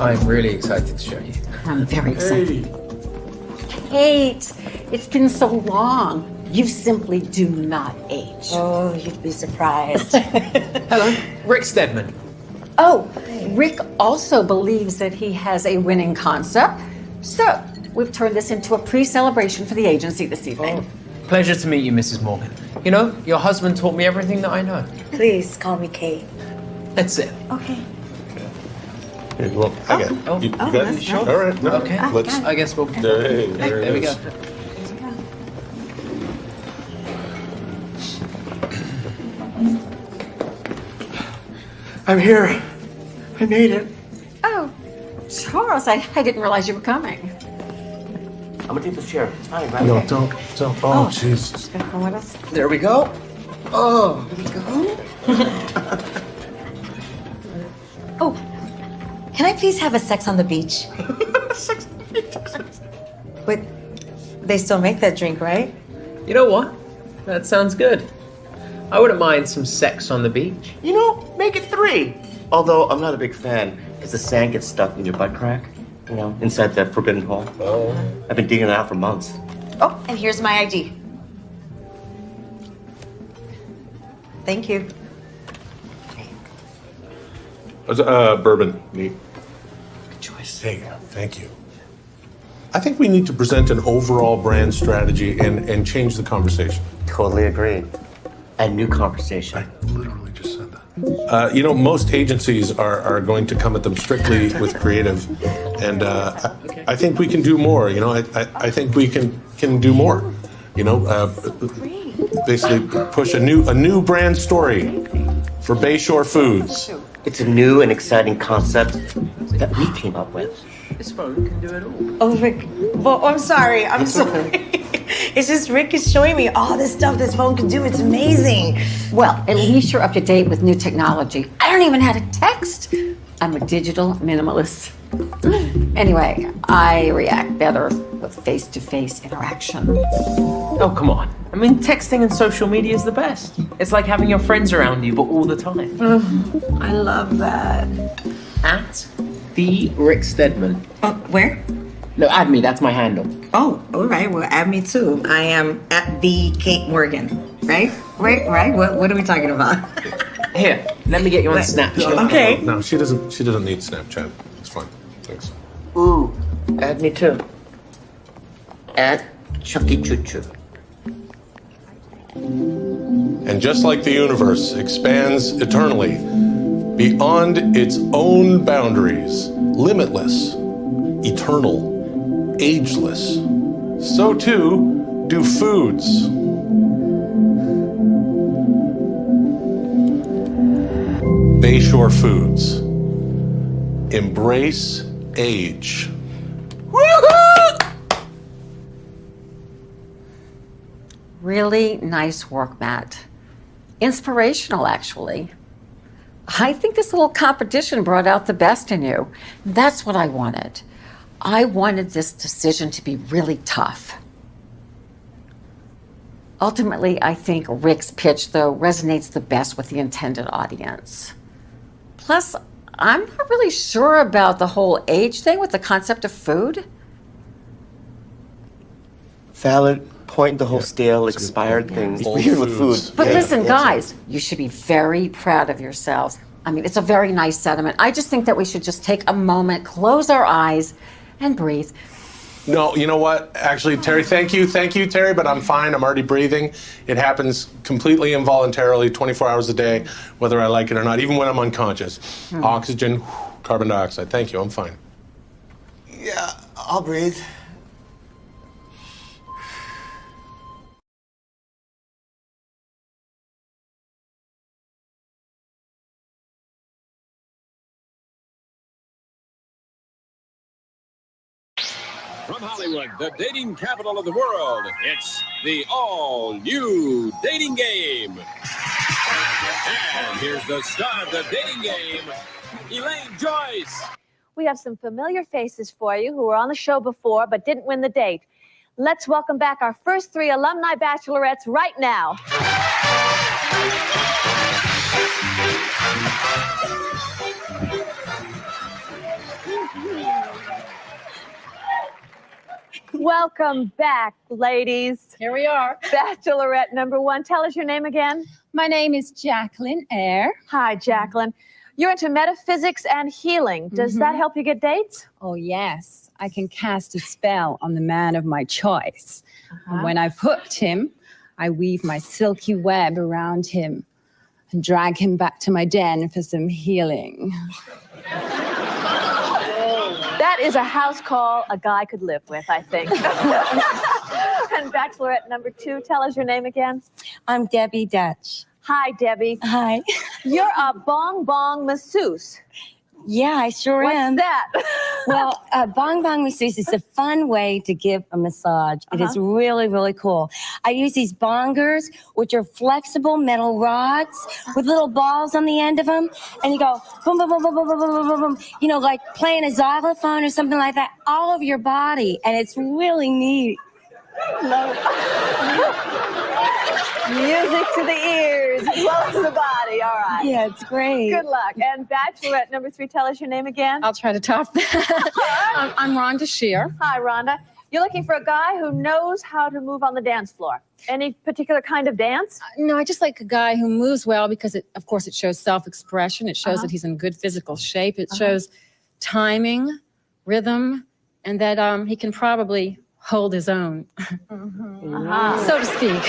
I'm really excited to show you. I'm very excited. Kate, it's been so long. You simply do not age. Oh, you'd be surprised. Hello, Rick Stedman. Oh, Rick also believes that he has a winning concept. So, we've turned this into a pre-celebration for the agency this evening. Oh, pleasure to meet you, Mrs. Morgan. You know, your husband taught me everything that I know. Please call me Kate. That's it. Okay. Well, I got it. Oh, You got it? Sure. All right. No, Okay. Let's. I guess we'll... There we go. I'm here. I made it. Oh, Charles, I didn't realize you were coming. I'm gonna take this chair. It's fine, right? No, don't. Oh, Jesus. Gonna come with us? There we go. Oh, here we go. Oh, can I please have a sex on the beach? Sex on the beach. But they still make that drink, right? You know what? That sounds good. I wouldn't mind some sex on the beach. You know, make it 3. Although I'm not a big fan, because the sand gets stuck in your butt crack. You know, inside that forbidden hole. Oh. I've been digging it out for months. Oh, and here's my ID. Thank you. Bourbon. Neat. Good choice. Hey, thank you. I think we need to present an overall brand strategy and change the conversation. Totally agree. And new conversation. Literally just said that. You know, most agencies are going to come at them strictly with creative, and I think we can do more. You know, I think we can do more. You know, basically push a new brand story for Bayshore Foods. It's a new and exciting concept that we came up with. This phone can do it all. Oh, Rick. Well, I'm sorry. I'm sorry. It's just Rick is showing me all this stuff this phone can do. It's amazing. Well, at least you're up to date with new technology. I don't even know how to text. I'm a digital minimalist. Anyway, I react better with face-to-face interaction. Oh, come on. I mean, texting and social media is the best. It's like having your friends around you, but all the time. I love that. At the Rick Stedman. Oh, where? No, add me. That's my handle. Oh, all right. Well, add me too. I am at the Kate Morgan. Right? Right? What are we talking about? Here, let me get you on Snapchat. Okay. No, she doesn't need Snapchat. It's fine. Thanks. Ooh, add me too. Add Chucky Choo Choo. And just like the universe expands eternally, beyond its own boundaries, limitless, eternal, ageless, so too do foods. Bayshore Foods. Embrace age. Really nice work, Matt. Inspirational, actually. I think this little competition brought out the best in you. That's what I wanted. I wanted this decision to be really tough. Ultimately, I think Rick's pitch, though, resonates the best with the intended audience. Plus, I'm not really sure about the whole age thing with the concept of food. Valid point. The whole stale, expired thing. It's weird with food. But Yeah. listen, guys, you should be very proud of yourselves. I mean, it's a very nice sentiment. I just think that we should just take a moment, close our eyes, and breathe. No, you know what? Actually, Terry, thank you, Terry, but I'm fine. I'm already breathing. It happens completely involuntarily, 24 hours a day, whether I like it or not, even when I'm unconscious. Oxygen, carbon dioxide. Thank you, I'm fine. Yeah, I'll breathe. From Hollywood, the dating capital of the world, it's the all-new dating game. And here's the star of the dating game, Elaine Joyce. We have some familiar faces for you who were on the show before but didn't win the date. Let's welcome back our first 3 alumni bachelorettes right now. Welcome back, ladies. Here we are. Bachelorette number 1. Tell us your name again. My name is Jacqueline Eyre. Hi, Jacqueline. You're into metaphysics and healing. Does that help you get dates? Oh, yes. I can cast a spell on the man of my choice. And when I've hooked him, I weave my silky web around him and drag him back to my den for some healing. That is a house call a guy could live with, I think. And Bachelorette number 2, tell us your name again. I'm Debbie Dutch. Hi, Debbie. Hi. You're a bong bong masseuse. Yeah, I sure am. What's that? Well, bong bong masseuse is a fun way to give a massage. It is really, really cool. I use these bongers, which are flexible metal rods with little balls on the end of them. And you go boom, boom, boom, boom, boom, boom, boom, boom, boom. You know, like playing a xylophone or something like that, all over your body. And it's really neat. Music to the ears, close to the body. All right. Yeah, it's great. Good luck. And Bachelorette number 3, tell us your name again. I'll try to top that. I'm Rhonda Shear. Hi, Rhonda. You're looking for a guy who knows how to move on the dance floor. Any particular kind of dance? No, I just like a guy who moves well because, of course, it shows self-expression. It shows that he's in good physical shape. It shows timing, rhythm, and that he can probably hold his own, so to speak.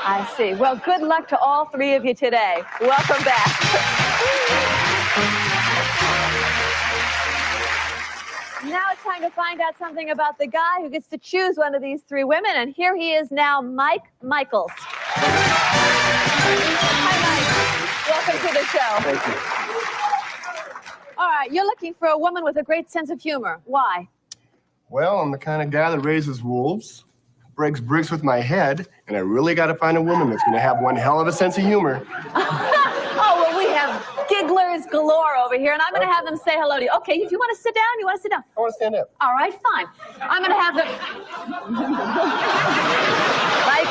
I see. Well, good luck to all 3 of you today. Welcome back. Now it's time to find out something about the guy who gets to choose one of these 3 women. And here he is now, Mike Michaels. Hi, Mike. Welcome to the show. Thank you. All right, you're looking for a woman with a great sense of humor. Why? Well, I'm the kind of guy that raises wolves, breaks bricks with my head, and I really got to find a woman that's going to have one hell of a sense of humor. Oh, well, we have gigglers galore over here, and I'm going to have them say hello to you. Okay, if you want to sit down, you want to sit down? I want to stand up. All right, fine. I'm going to have them... Mike,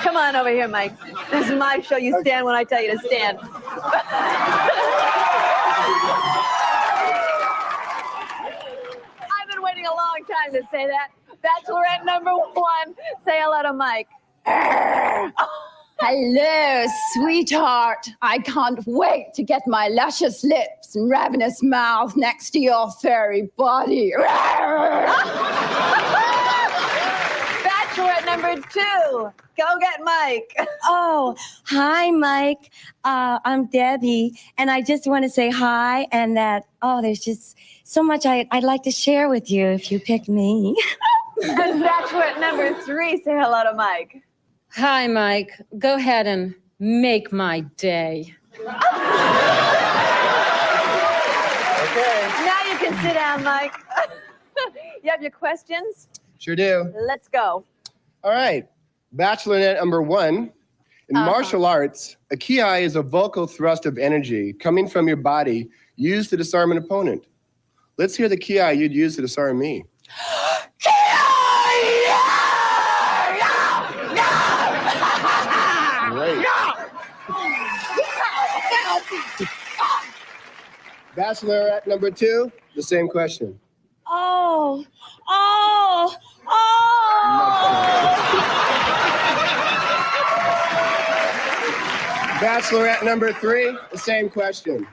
come on over here, Mike. This is my show. You stand when I tell you to stand. I've been waiting a long time to say that. Bachelorette number 1, say hello to Mike. Hello, sweetheart. I can't wait to get my luscious lips and ravenous mouth next to your furry body. Bachelorette number 2, go get Mike. Oh, hi, Mike. I'm Debbie, and I just want to say hi, and that, there's just so much I'd like to share with you if you pick me. And Bachelorette number 3, say hello to Mike. Hi, Mike. Go ahead and make my day. Okay. Now you can sit down, Mike. You have your questions? Sure do. Let's go. All right. Bachelorette number 1. In martial arts, a ki is a vocal thrust of energy coming from your body used to disarm an opponent. Let's hear the ki you'd use to disarm me. Great. Bachelorette number 2, the same question. Bachelorette number 3, the same question.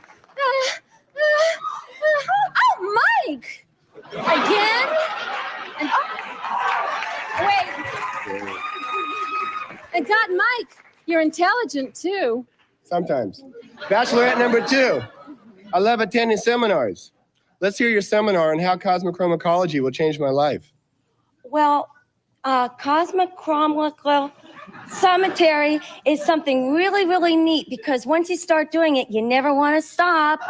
Mike! Again? And, wait. And God, Mike, you're intelligent too. Sometimes. Bachelorette number 2, I love attending seminars. Let's hear your seminar on how cosmochromacology will change my life. Well, cosmochromacology cemetery is something really, really neat because once you start doing it, you never want to stop.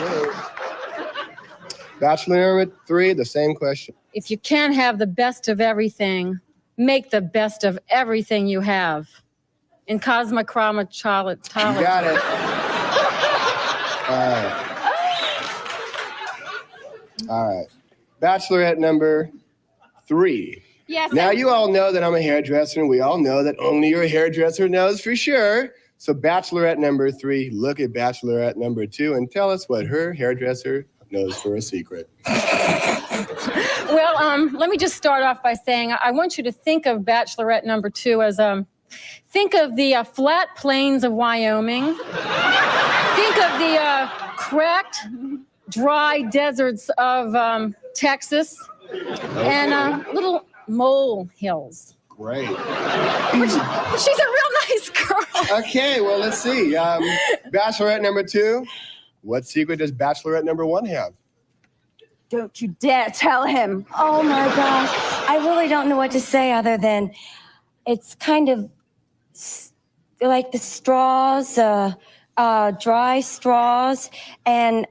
Okay. Bachelor number 3, the same question. If you can't have the best of everything, make the best of everything you have. In cosmochromacology. You got it. All right. Bachelorette number 3. Yes. Now you all know that I'm a hairdresser, and we all know that only your hairdresser knows for sure. So Bachelorette number 3, look at Bachelorette number 2 and tell us what her hairdresser knows for a secret. let me just start off by saying I want you to think of Bachelorette number 2 as think of the flat plains of Wyoming. Think of the cracked, dry deserts of Texas, and little mole hills. Great. She's a real nice girl. Okay, well, let's see. Bachelorette number 2. What secret does Bachelorette number 1 have? Don't you dare tell him. Oh my gosh. I really don't know what to say other than it's kind of like the straws, dry straws, and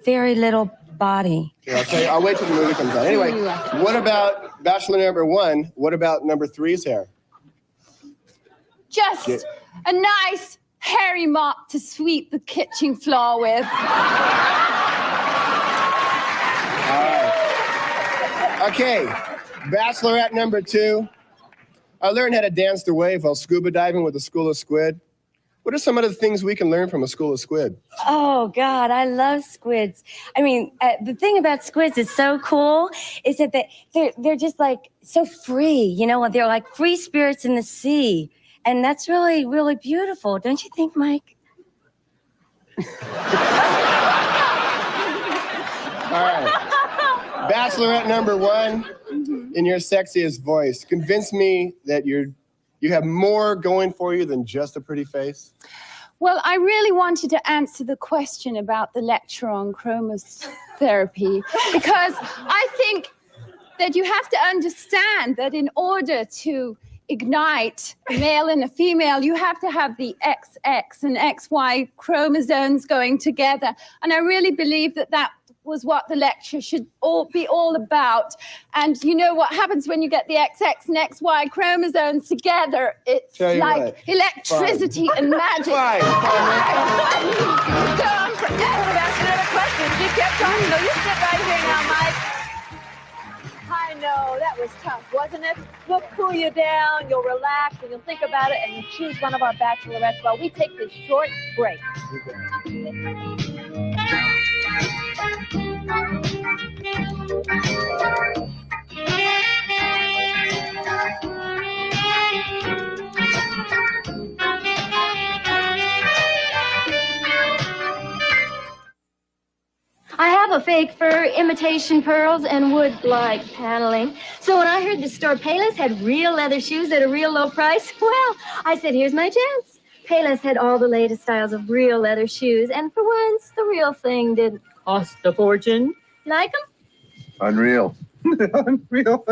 very little body. Yeah, okay, I'll wait till the movie comes on. Anyway, what about Bachelor number 1? What about number 3's hair? Just a nice hairy mop to sweep the kitchen floor with. All right. Okay, Bachelorette number 2. I learned how to dance the wave while scuba diving with a school of squid. What are some of the things we can learn from a school of squid? Oh, God, I love squids. I mean, the thing about squids is so cool is that they're just like so free, you know, they're like free spirits in the sea. And that's really, really beautiful. Don't you think, Mike? All right. Bachelorette number 1, in your sexiest voice, convince me that you have more going for you than just a pretty face. Well, I really wanted to answer the question about the lecture on chromotherapy because I think that you have to understand that in order to ignite a male and a female, you have to have the XX and XY chromosomes going together. And I really believe that that was what the lecture should be all about. And you know what happens when you get the XX and XY chromosomes together? It's like electricity and magic. Go on forever to ask another question. She kept talking. No, you sit right here now, Mike. I know, that was tough, wasn't it? We'll cool you down, you'll relax, and you'll think about it, and you'll choose one of our bachelorettes while we take this short break. I have a fake fur, imitation pearls, and wood-like paneling. So when I heard the store Payless had real leather shoes at a real low price, well, I said, here's my chance. Payless had all the latest styles of real leather shoes, and for once, the real thing didn't cost a fortune. Like them? Unreal. Unreal.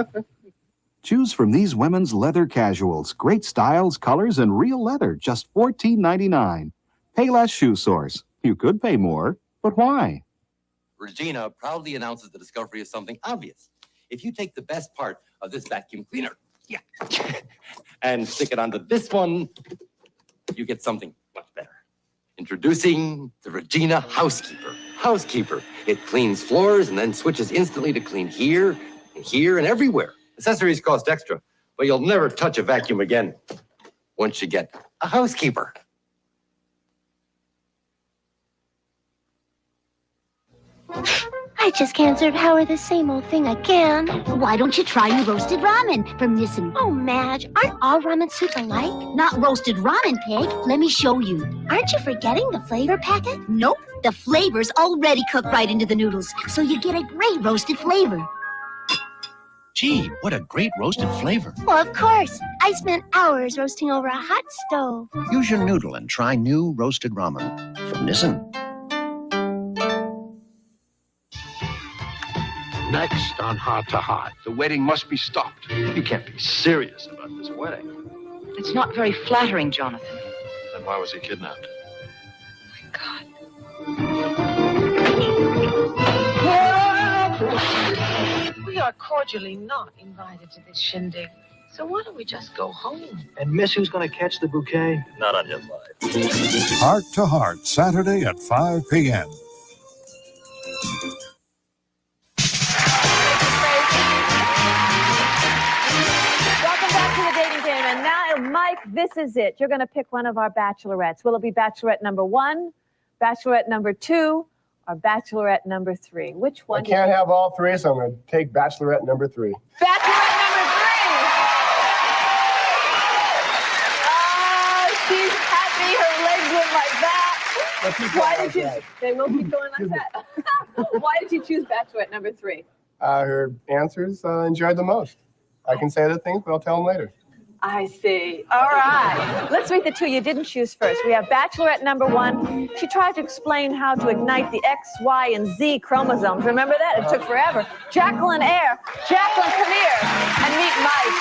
Choose from these women's leather casuals. Great styles, colors, and real leather. Just $14.99. Pay less shoe source. You could pay more, but why? Regina proudly announces the discovery of something obvious. If you take the best part of this vacuum cleaner, and stick it onto this one, you get something much better. Introducing the Regina Housekeeper. Housekeeper. It cleans floors and then switches instantly to clean here, and everywhere. Accessories cost extra, but you'll never touch a vacuum again once you get a housekeeper. I just can't serve Howard the same old thing again. Why don't you try new roasted ramen from Nissan? Oh, Madge, aren't all ramen soups alike? Not roasted ramen, Pig. Let me show you. Aren't you forgetting the flavor packet? Nope. The flavor's already cooked right into the noodles, so you get a great roasted flavor. Gee, what a great roasted flavor. Well, of course. I spent hours roasting over a hot stove. Use your noodle and try new roasted ramen from Nissan. Next on Heart to Heart, the wedding must be stopped. You can't be serious about this wedding. It's not very flattering, Jonathan. Then why was he kidnapped? We are cordially not invited to this shindig. So why don't we just go home? And miss who's going to catch the bouquet? Not on your life. Heart to Heart, Saturday at 5 p.m. And now, Mike, this is it. You're going to pick one of our bachelorettes. Will it be bachelorette number 1, bachelorette number 2, or Bachelorette number 3? Which one? I can't have all three, so I'm going to take Bachelorette number 3. Bachelorette number 3! She's happy. Her legs went like that. Why did you? They will keep going like that. Why did you choose Bachelorette number 3? Her answers enjoyed the most. I can say the things, but I'll tell them later. I see. All right. Let's read the 2 you didn't choose first. We have Bachelorette number 1. She tried to explain how to ignite the X, Y, and Z chromosomes. Remember that? It took forever. Jacqueline Air. Jacqueline, come here and meet Mike.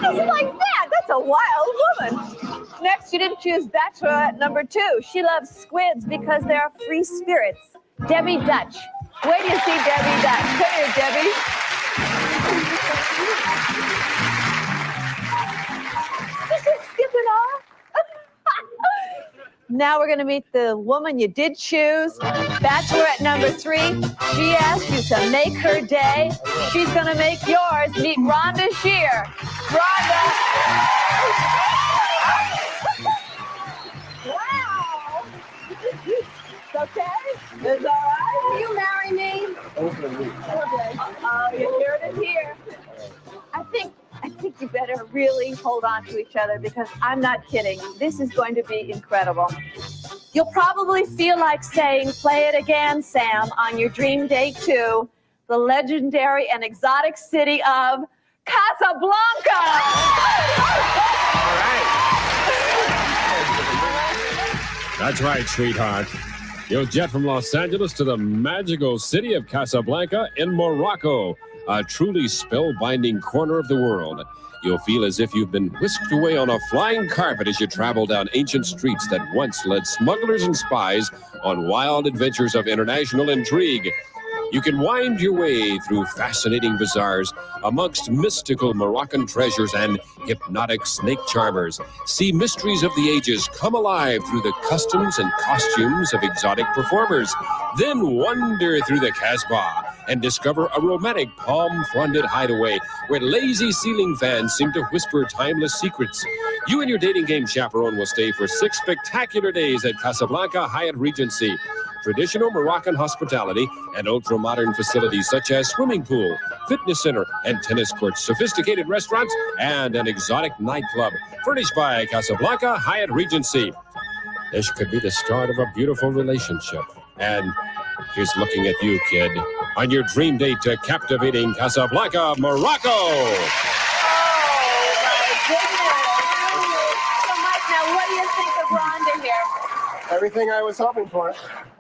Just like that. That's a wild woman. Next, you didn't choose Bachelorette number 2. She loves squids because they are free spirits. Debbie Dutch. Where do you see Debbie Dutch? Come here, Debbie. She's just skipping off. Now we're going to meet the woman you did choose. Bachelorette number 3. She asked you to make her day. She's going to make yours. Meet Rhonda Shear. Rhonda. Wow. It's okay? It's all right? Will you marry me? Okay. Your heard it here. I think you better really hold on to each other because I'm not kidding. This is going to be incredible. You'll probably feel like saying, "Play it again, Sam," on your dream date to the legendary and exotic city of Casablanca. All right. That's right, sweetheart. You'll jet from Los Angeles to the magical city of Casablanca in Morocco, a truly spellbinding corner of the world. You'll feel as if you've been whisked away on a flying carpet as you travel down ancient streets that once led smugglers and spies on wild adventures of international intrigue. You can wind your way through fascinating bazaars amongst mystical Moroccan treasures and hypnotic snake charmers. See mysteries of the ages come alive through the customs and costumes of exotic performers. Then wander through the Casbah and discover a romantic palm-fronded hideaway where lazy ceiling fans seem to whisper timeless secrets. You and your dating game chaperone will stay for 6 spectacular days at Casablanca Hyatt Regency. Traditional Moroccan hospitality and ultra-modern facilities such as swimming pool, fitness center, and tennis courts, sophisticated restaurants, and an exotic nightclub. Furnished by Casablanca Hyatt Regency. This could be the start of a beautiful relationship. And here's looking at you, kid, on your dream date to captivating Casablanca, Morocco. Oh, my goodness. So, Mike, now what do you think of Rhonda here? Everything I was hoping for.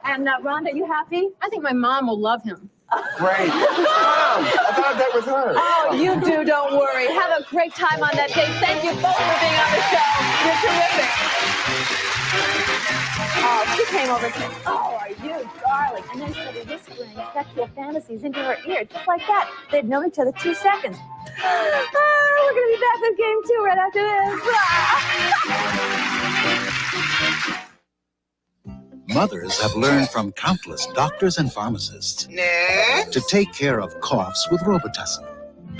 And Rhonda, you happy? I think my mom will love him. Great. Mom, I thought that was her. Oh, you do, don't worry. Have a great time on that date. Thank you both for being on the show. You're terrific. Oh, she came over and said, "Oh, are you darling?" And then started whispering sexual fantasies into her ear, just like that. They'd known each other 2 seconds. We're going to be back with game 2 right after this. Mothers have learned from countless doctors and pharmacists to take care of coughs with Robitussin.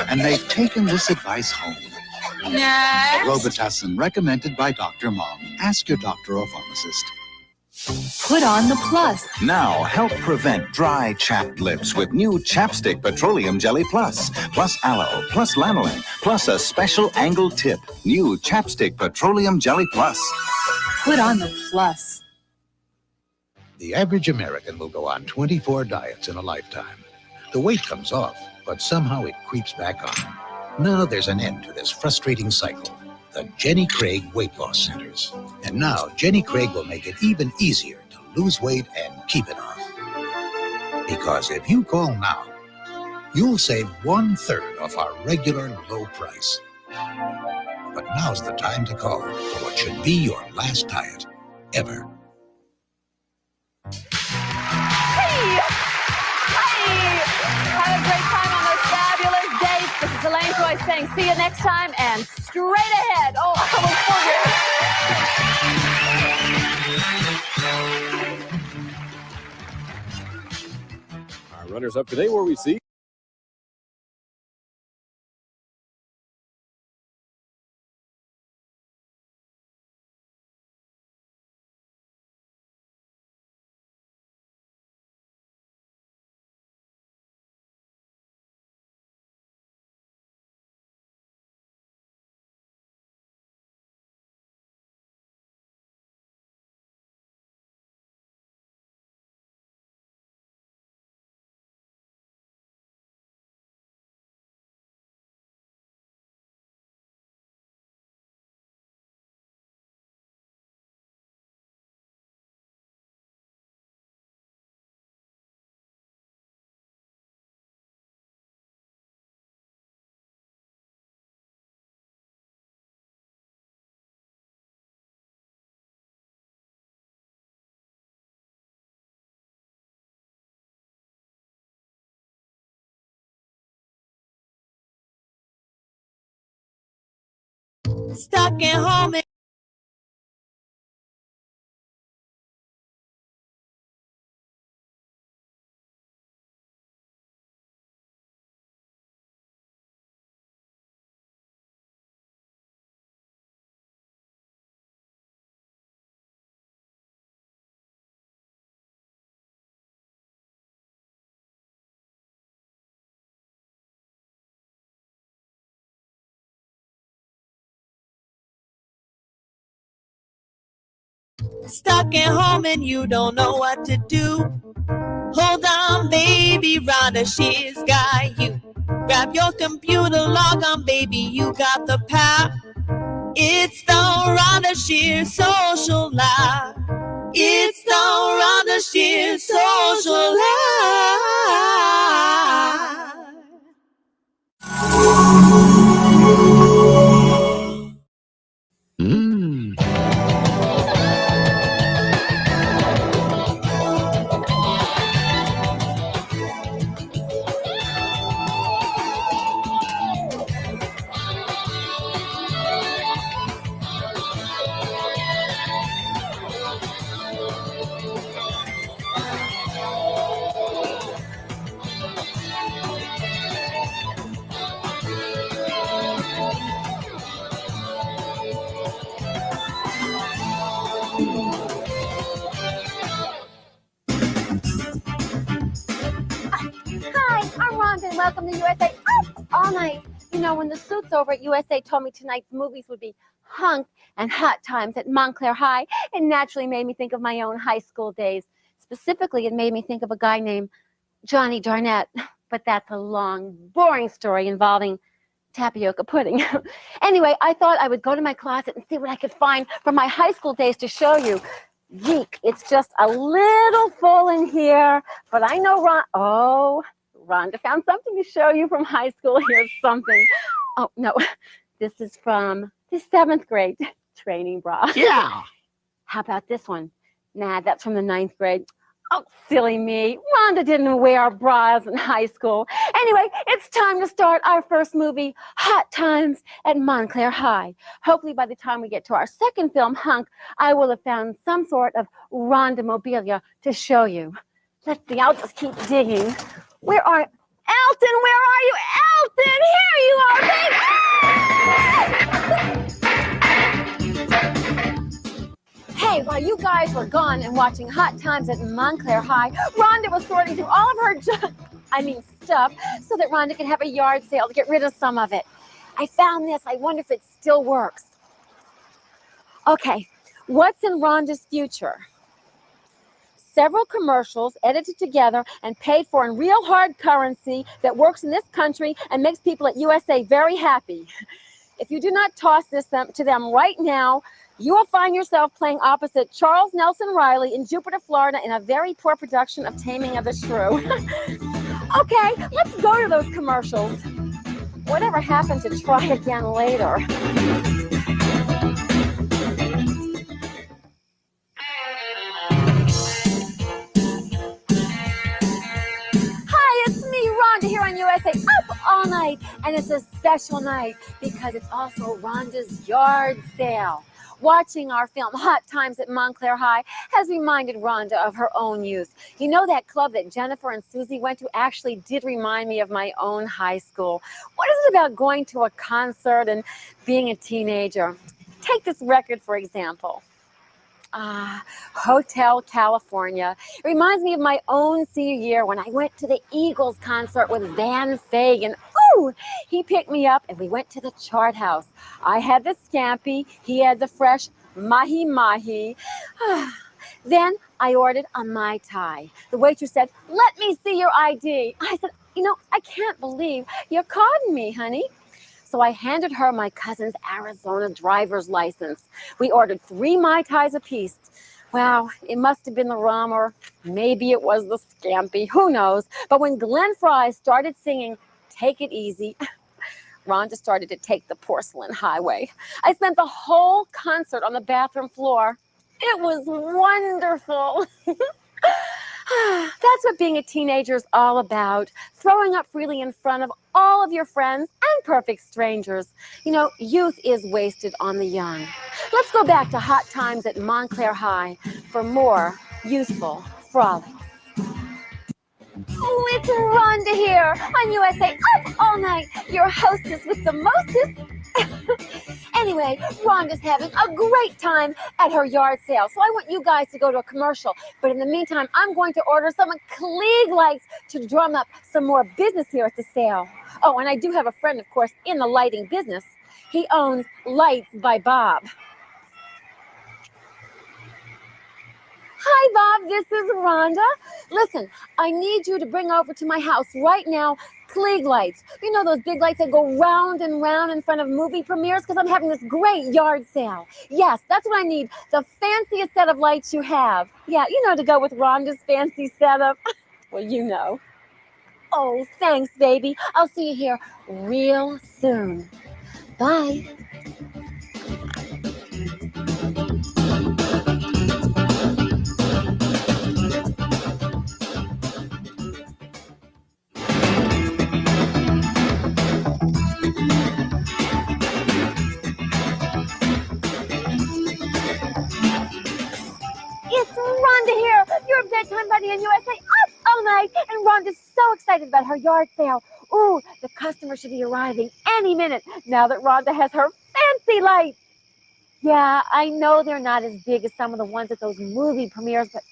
And they've taken this advice home. Robitussin, recommended by Dr. Mom. Ask your doctor or pharmacist. Put on the plus. Now help prevent dry, chapped lips with new Chapstick Petroleum Jelly Plus. Plus aloe, plus lanolin, plus a special angled tip. New Chapstick Petroleum Jelly Plus. Put on the plus. The average American will go on 24 diets in a lifetime. The weight comes off, but somehow it creeps back on. Now there's an end to this frustrating cycle. The Jenny Craig Weight Loss Centers. And now Jenny Craig will make it even easier to lose weight and keep it off. Because if you call now, you'll save 1/3 of our regular low price. But now's the time to call for what should be your last diet ever. Hey! Have a great time on those fabulous dates. This is Elaine Joy saying see you next time and straight ahead. Oh, I almost Our runners up today where we see Stuck at home. Stuck at home and you don't know what to do. Hold on, baby, Rhonda Shear's got you. Grab your computer, log on, baby, you got the power. It's the Rhonda Shear Social Live. It's the Rhonda Shear Social Live. Hi, I'm Rhonda and welcome to USA Up All Night. You know, when the suits over at USA told me tonight's movies would be Hunk and Hot Times at Montclair High, it naturally made me think of my own high school days. Specifically, it made me think of a guy named Johnny Darnett. But that's a long, boring story involving tapioca pudding. Anyway, I thought I would go to my closet and see what I could find from my high school days to show you. Yeek, it's just a little full in here, but I know Rhonda found something to show you from high school. Here's something. Oh, no, this is from the 7th grade training bra. Yeah. How about this one? Nah, that's from the 9th grade. Oh, silly me. Rhonda didn't wear bras in high school. Anyway, it's time to start our first movie, Hot Times at Montclair High. Hopefully by the time we get to our second film, Hunk, I will have found some sort of Rhonda mobilia to show you. Let's see, I'll just keep digging. Elton, where are you? Elton, here you are, baby! Hey, while you guys were gone and watching Hot Times at Montclair High, Rhonda was sorting through all of her stuff so that Rhonda could have a yard sale to get rid of some of it. I found this. I wonder if it still works. Okay, what's in Rhonda's future? Several commercials edited together and paid for in real hard currency that works in this country and makes people at USA very happy. If you do not toss this to them right now, you will find yourself playing opposite Charles Nelson Riley in Jupiter, Florida in a very poor production of Taming of the Shrew. Okay, let's go to those commercials. Whatever happened to try again later? Hi, it's me, Rhonda, here on USA Up All Night. And it's a special night because it's also Rhonda's yard sale. Watching our film Hot Times at Montclair High has reminded Rhonda of her own youth. You know, that club that Jennifer and Susie went to actually did remind me of my own high school. What is it about going to a concert and being a teenager? Take this record, for example. Hotel California. It reminds me of my own senior year when I went to the Eagles concert with Van Fagan. Ooh, he picked me up and we went to the Chart House. I had the scampi, he had the fresh mahi-mahi. Then I ordered a Mai Tai. The waitress said, "Let me see your ID." I said, "You know, I can't believe you're carding me, honey." So I handed her my cousin's Arizona driver's license. We ordered 3 Mai Tais apiece. Wow, it must have been the rum or maybe it was the scampi, who knows. But when Glenn Fry started singing "Take It Easy," Rhonda started to take the porcelain highway. I spent the whole concert on the bathroom floor. It was wonderful. That's what being a teenager is all about. Throwing up freely in front of all of your friends and perfect strangers. You know, youth is wasted on the young. Let's go back to hot times at Montclair High for more youthful frolic. Oh, it's Rhonda here on USA Up All Night, your hostess with the mostest. Anyway, Rhonda's having a great time at her yard sale, so I want you guys to go to a commercial. But in the meantime, I'm going to order some Klieg lights to drum up some more business here at the sale. Oh, and I do have a friend, of course, in the lighting business. He owns Lights by Bob. Hi, Bob. This is Rhonda. Listen, I need you to bring over to my house right now Klieg lights. You know those big lights that go round and round in front of movie premieres? Because I'm having this great yard sale. Yes, that's what I need. The fanciest set of lights you have. Yeah, you know, to go with Rhonda's fancy setup. Well, you know. Oh, thanks, baby. I'll see you here real soon. Bye. It's Rhonda here, your bedtime buddy in USA Up All Night. And Rhonda's so excited about her yard sale. Ooh, the customer should be arriving any minute now that Rhonda has her fancy lights. Yeah, I know they're not as big as some of the ones at those movie premieres, but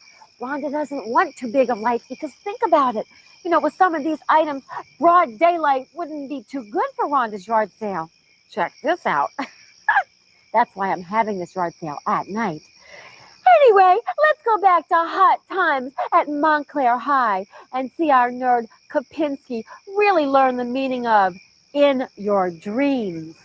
Rhonda doesn't want too big of lights because think about it. You know, with some of these items, broad daylight wouldn't be too good for Rhonda's yard sale. Check this out. That's why I'm having this yard sale at night. Anyway, let's go back to hot times at Montclair High and see our nerd Kopinski really learn the meaning of in your dreams.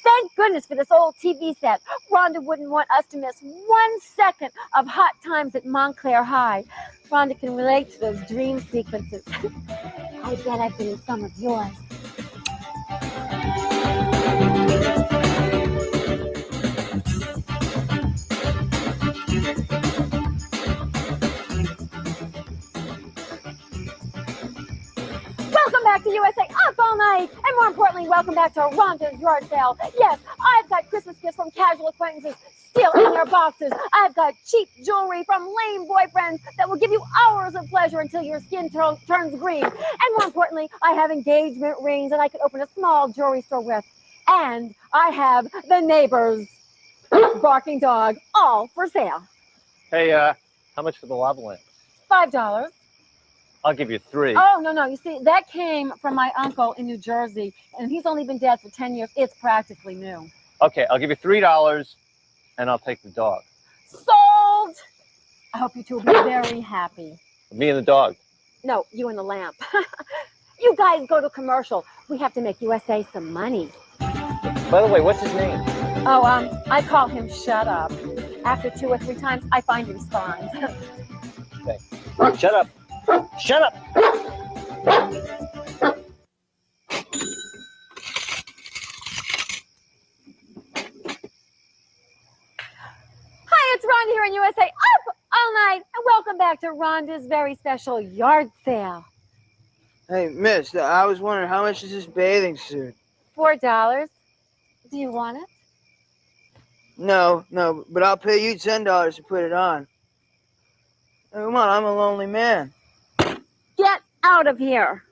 Thank goodness for this old TV set. Rhonda wouldn't want us to miss 1 second of hot times at Montclair High. Rhonda can relate to those dream sequences. I bet I've been in some of yours. Welcome back to USA Up All Night, and more importantly, welcome back to Rhonda's yard sale. Yes, I've got Christmas gifts from casual acquaintances still in their boxes. I've got cheap jewelry from lame boyfriends that will give you hours of pleasure until your skin turns green. And more importantly, I have engagement rings that I could open a small jewelry store with. And I have the neighbor's barking dog, all for sale. Hey, how much for the lava lamp? $5. I'll give you 3. Oh, no. You see, that came from my uncle in New Jersey, and he's only been dead for 10 years. It's practically new. Okay, I'll give you $3, and I'll take the dog. Sold! I hope you two will be very happy. Me and the dog. No, you and the lamp. You guys go to commercial. We have to make USA some money. By the way, what's his name? Oh, I call him Shut Up. After 2 or 3 times, I find he responds. Okay. Shut up. Shut up! Hi, it's Rhonda here in USA Up All Night, and welcome back to Rhonda's very special yard sale. Hey, miss, I was wondering, how much is this bathing suit? $4. Do you want it? No, but I'll pay you $10 to put it on. Hey, come on, I'm a lonely man. Get out of here.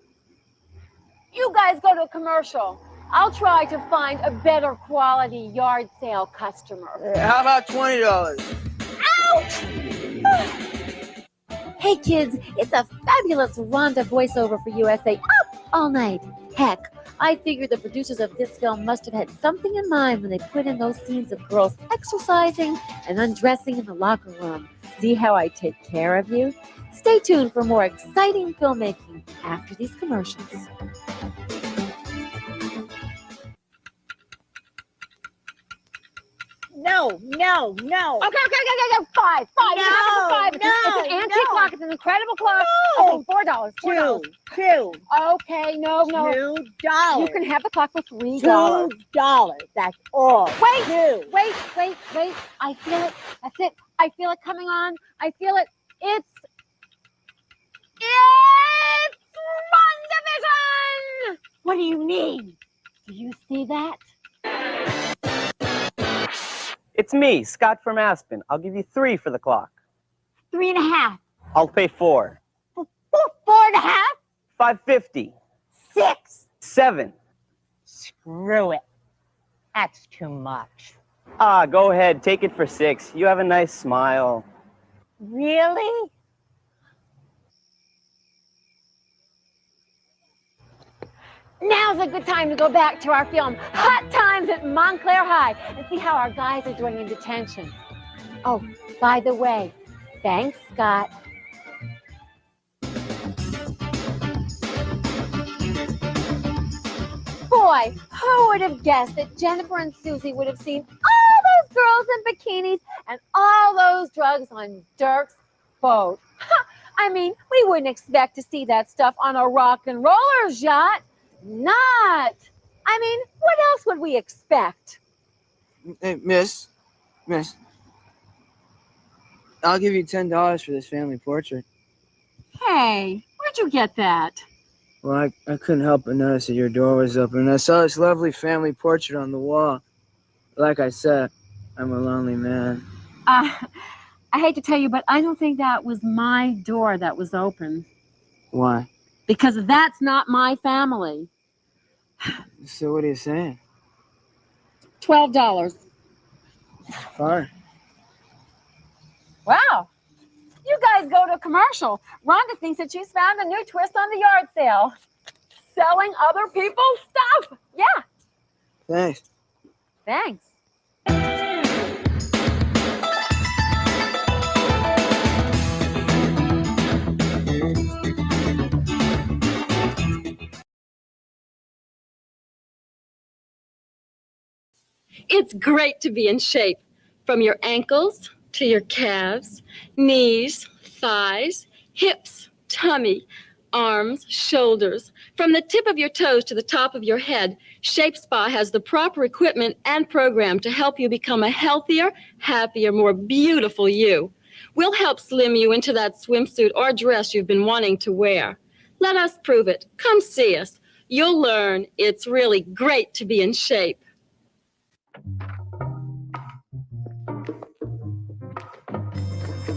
You guys go to a commercial. I'll try to find a better quality yard sale customer. How about $20? Ouch! Hey kids, it's a fabulous Rhonda voiceover for USA Up All Night. Heck, I figure the producers of this film must have had something in mind when they put in those scenes of girls exercising and undressing in the locker room. See how I take care of you? Stay tuned for more exciting filmmaking after these commercials. No. Okay. Five. No, You have it for five. It's an antique clock. It's an incredible clock. Okay, $4. Two. Okay, no. $2. You can have the clock for $3. $2. That's all. Wait. I feel it. That's it. I feel it coming on. I feel it. It's WandaVision! What do you mean? Do you see that? It's me, Scott from Aspen. I'll give you 3 for the clock. 3.5. I'll pay 4. 4.5? $5.50. 6. 7. Screw it. That's too much. Go ahead, take it for 6. You have a nice smile. Really? Now's a good time to go back to our film, Hot Times at Montclair High, and see how our guys are doing in detention. Oh, by the way, thanks, Scott. Boy, who would have guessed that Jennifer and Susie would have seen all those girls in bikinis and all those drugs on Dirk's boat? I mean, we wouldn't expect to see that stuff on a rock and roller's yacht. Not. I mean, what else would we expect? Hey, Miss. I'll give you $10 for this family portrait. Hey, where'd you get that? Well, I couldn't help but notice that your door was open, and I saw this lovely family portrait on the wall. Like I said, I'm a lonely man. I hate to tell you, but I don't think that was my door that was open. Why? Because that's not my family. So what are you saying? $12. Fine. Wow. You guys go to a commercial. Rhonda thinks that she's found a new twist on the yard sale. Selling other people's stuff. Yeah. Thanks. Thanks. It's great to be in shape, from your ankles to your calves, knees, thighs, hips, tummy, arms, shoulders. From the tip of your toes to the top of your head, Shape Spa has the proper equipment and program to help you become a healthier, happier, more beautiful you. We'll help slim you into that swimsuit or dress you've been wanting to wear. Let us prove it. Come see us. You'll learn it's really great to be in shape.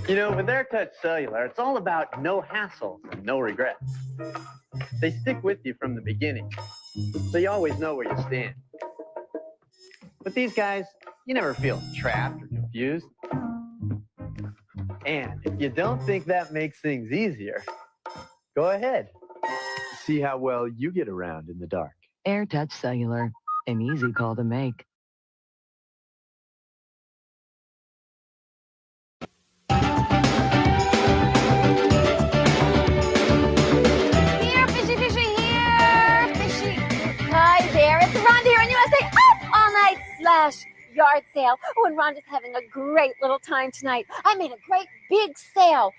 You know, with AirTouch Cellular, it's all about no hassles and no regrets. They stick with you from the beginning, so you always know where you stand. With these guys, you never feel trapped or confused. And if you don't think that makes things easier, go ahead. See how well you get around in the dark. AirTouch Cellular, an easy call to make. Here, fishy, here, fishy. Hi there, it's Rhonda here in USA Up All Night / yard sale. Oh, and Rhonda's having a great little time tonight. I made a great big sale,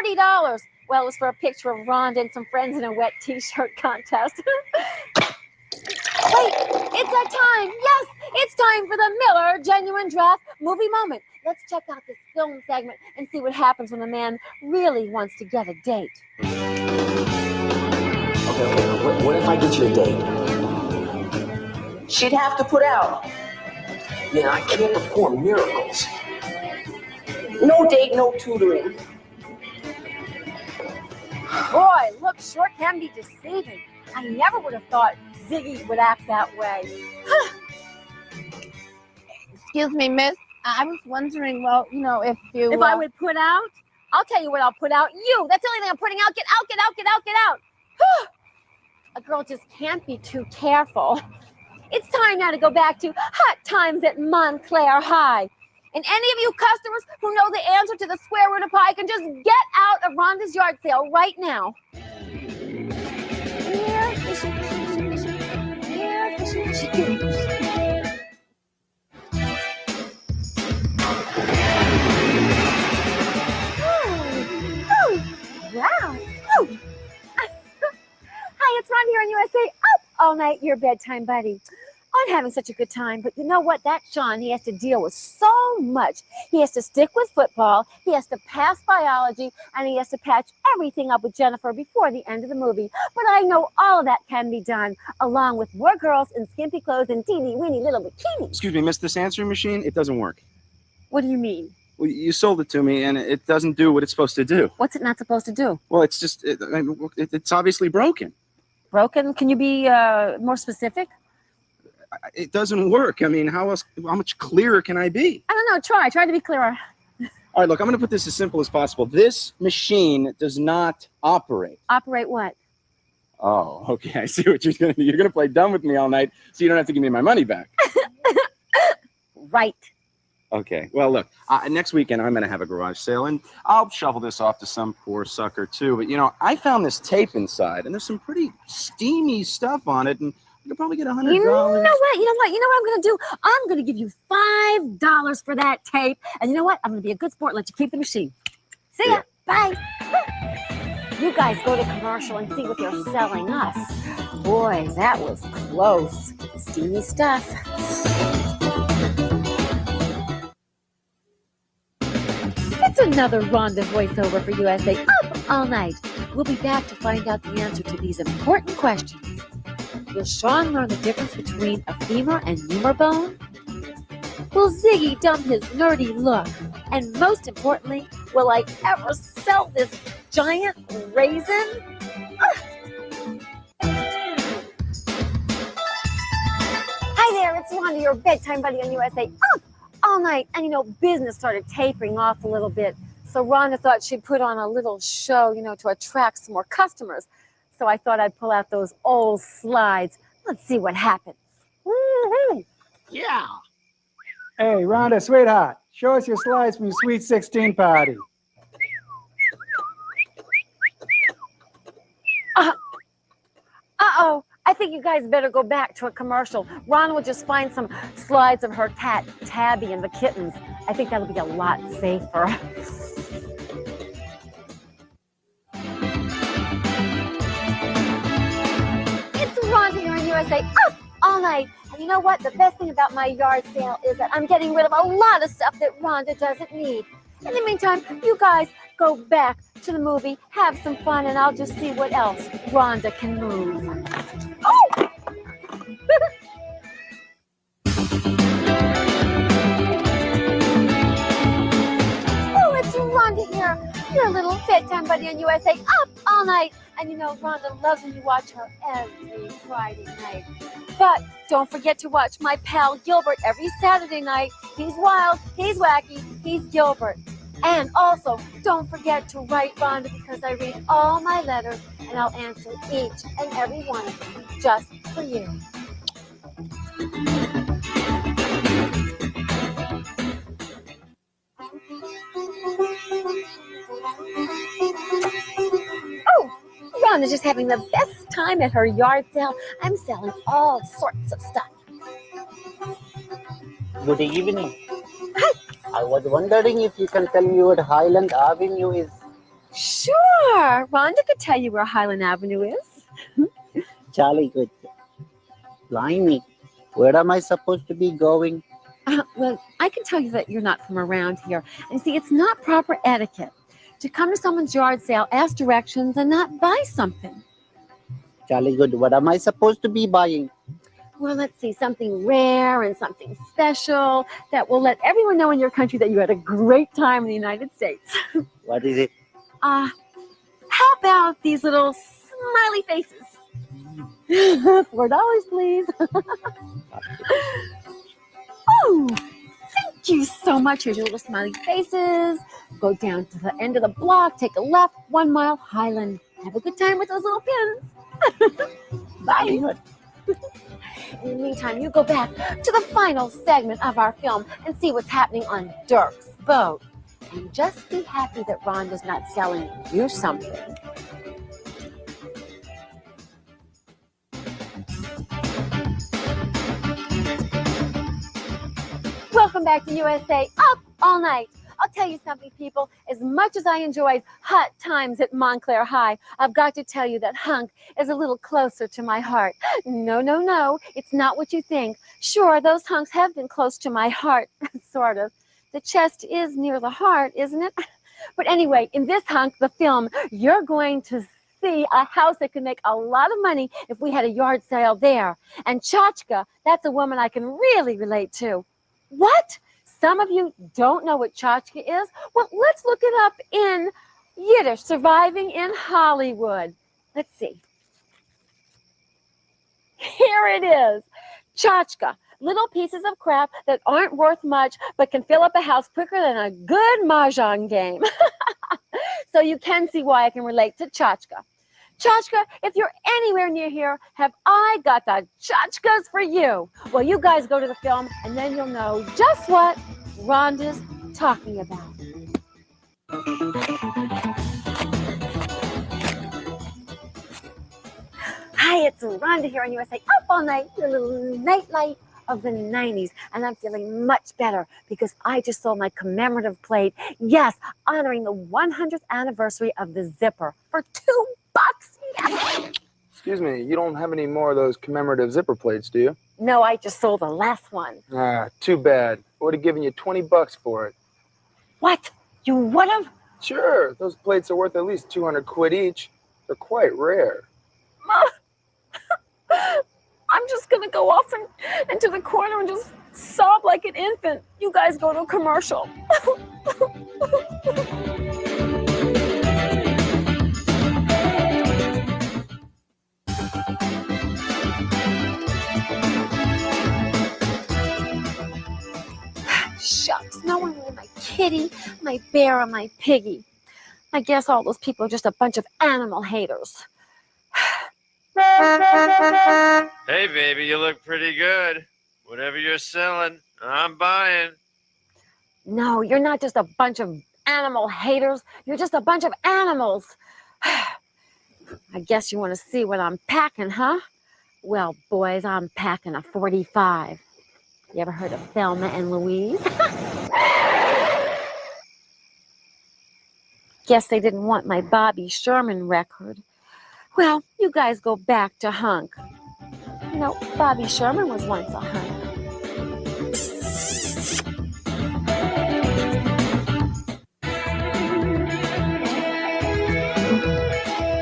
$30. Well, it was for a picture of Rhonda and some friends in a wet t-shirt contest. Wait, it's that time. Yes, it's time for the Miller Genuine Draft Movie Moment. Let's check out this film segment and see what happens when a man really wants to get a date. Okay, what if I get you a date? She'd have to put out. Yeah, I can't perform miracles. No date, no tutoring. Boy, look, short can be deceiving. I never would have thought Ziggy would act that way. Excuse me, miss. I was wondering, well, you know, if you... If I would put out, I'll tell you what I'll put out. You! That's the only thing I'm putting out. Get out, get out, get out, get out. A girl just can't be too careful. It's time now to go back to Hot Times at Montclair High. And any of you customers who know the answer to the square root of pi can just get out of Rhonda's yard sale right now. Here, fishy, fishy, fishy. Here, fishy, fishy. here on USA Up All Night, your bedtime buddy. I'm having such a good time, but you know what? That Sean, he has to deal with so much. He has to stick with football, he has to pass biology, and he has to patch everything up with Jennifer before the end of the movie. But I know all of that can be done, along with more girls in skimpy clothes and teeny-weeny little bikinis. Excuse me, miss, this answering machine, it doesn't work. What do you mean? Well, you sold it to me, and it doesn't do what it's supposed to do. What's it not supposed to do? Well, it's just, it's obviously broken. Broken? Can you be more specific? It doesn't work. I mean, how much clearer can I be? I don't know. Try to be clearer. All right, look, I'm going to put this as simple as possible. This machine does not operate. Operate what? Oh, okay. I see what you're going to do. You're going to play dumb with me all night, so you don't have to give me my money back. Right. Okay. Well, look, next weekend I'm going to have a garage sale, and I'll shovel this off to some poor sucker, too. But, you know, I found this tape inside, and there's some pretty steamy stuff on it, and you can probably get $100. You know what I'm going to do? I'm going to give you $5 for that tape. And you know what? I'm going to be a good sport and let you keep the machine. See ya. Bye. You guys go to commercial and see what they're selling us. Boy, that was close. Steamy stuff. It's another Rhonda voiceover for USA Up All Night. We'll be back to find out the answer to these important questions. Will Sean learn the difference between a femur and humor bone? Will Ziggy dump his nerdy look? And most importantly, will I ever sell this giant raisin? Hi there, it's Rhonda, your bedtime buddy on USA Up All Night. And you know, business started tapering off a little bit. So Rhonda thought she'd put on a little show, you know, to attract some more customers. So I thought I'd pull out those old slides. Let's see what happens. Woo-hoo. Yeah. Hey, Rhonda, sweetheart, show us your slides from your Sweet 16 party. Uh-oh. I think you guys better go back to a commercial. Ron will just find some slides of her cat, Tabby, and the kittens. I think that'll be a lot safer. It's Rhonda here on USA Up All Night. And you know what? The best thing about my yard sale is that I'm getting rid of a lot of stuff that Rhonda doesn't need. In the meantime, you guys go back to the movie, have some fun, and I'll just see what else Rhonda can move. Oh! Oh, it's Rhonda here, your little bedtime buddy on USA Up All Night. And you know, Rhonda loves when you watch her every Friday night. But don't forget to watch my pal Gilbert every Saturday night. He's wild, he's wacky, he's Gilbert. And also, don't forget to write Rhonda, because I read all my letters and I'll answer each and every one of them just for you. Oh, Rhonda's just having the best time at her yard sale. I'm selling all sorts of stuff. Good evening. I was wondering if you can tell me what Highland Avenue is. Sure. Rhonda could tell you where Highland Avenue is. Jolly good. Blimey, where am I supposed to be going? Well, I can tell you that you're not from around here. And see, it's not proper etiquette to come to someone's yard sale, ask directions, and not buy something. Jolly good. What am I supposed to be buying? Well, let's see, something rare and something special that will let everyone know in your country that you had a great time in the United States. What is it? How about these little smiley faces? $4, please. Oh, thank you so much. Here's your little smiley faces. Go down to the end of the block, take a left, 1 mile, Highland. Have a good time with those little pins. Bye. In the meantime, you go back to the final segment of our film and see what's happening on Dirk's boat. And just be happy that Rhonda's not selling you something. Welcome back to USA Up All Night. tell you something, people. As much as I enjoyed hot times at Montclair High, I've got to tell you that Hunk is a little closer to my heart. No, it's not what you think. Sure, those hunks have been close to my heart, sort of. The chest is near the heart, isn't it? But anyway, in this Hunk, the film, you're going to see a house that could make a lot of money if we had a yard sale there. And Chachka, that's a woman I can really relate to. What? Some of you don't know what Chachka is? Well, let's look it up in Yiddish, Surviving in Hollywood. Let's see. Here it is. Chachka, little pieces of crap that aren't worth much but can fill up a house quicker than a good mahjong game. So you can see why I can relate to Chachka. Chachka, if you're anywhere near here, have I got the Chachkas for you? Well, you guys go to the film and then you'll know just what Rhonda's talking about. Hi, it's Rhonda here on USA Up All Night, your little nightlight of the 90s. And I'm feeling much better because I just sold my commemorative plate. Yes, honoring the 100th anniversary of the Zipper for $2. Yes. Excuse me, you don't have any more of those commemorative zipper plates, do you? No, I just sold the last one. Ah, too bad. I would have given you $20 for it. What? You would have? Sure, those plates are worth at least 200 quid each. They're quite rare. I'm just going to go off into the corner and just sob like an infant. You guys go to a commercial. Shucks, no one knew my kitty, my bear, or my piggy. I guess all those people are just a bunch of animal haters. Hey, baby, you look pretty good. Whatever you're selling, I'm buying. No, you're not just a bunch of animal haters. You're just a bunch of animals. I guess you want to see what I'm packing, huh? Well, boys, I'm packing a 45. You ever heard of Thelma and Louise? Guess they didn't want my Bobby Sherman record. Well, you guys go back to Hunk. You know, Bobby Sherman was once a hunk.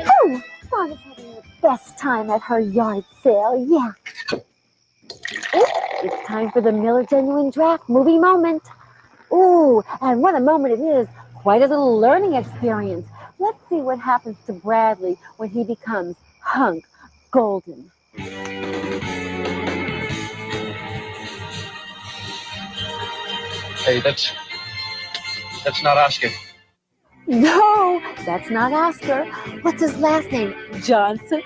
Oh, Rhonda's having the best time at her yard sale, yeah. It's time for the Miller Genuine Draft movie moment. Ooh, and what a moment it is. Quite a little learning experience. Let's see what happens to Bradley when he becomes Hunk Golden. Hey, that's not Oscar. No, that's not Oscar. What's his last name? Johnson?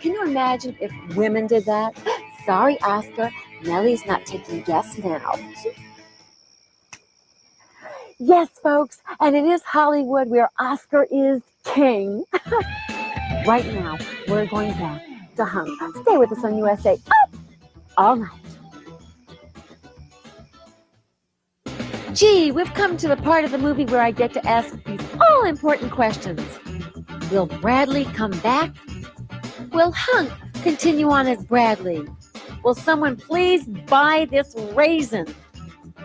Can you imagine if women did that? Sorry, Oscar. Nellie's not taking guests now. Yes, folks, and it is Hollywood where Oscar is king. Right now, we're going back to Hunk. Stay with us on USA Up All Night. Gee, we've come to the part of the movie where I get to ask these all-important questions. Will Bradley come back? Will Hunk continue on as Bradley? Will someone please buy this raisin?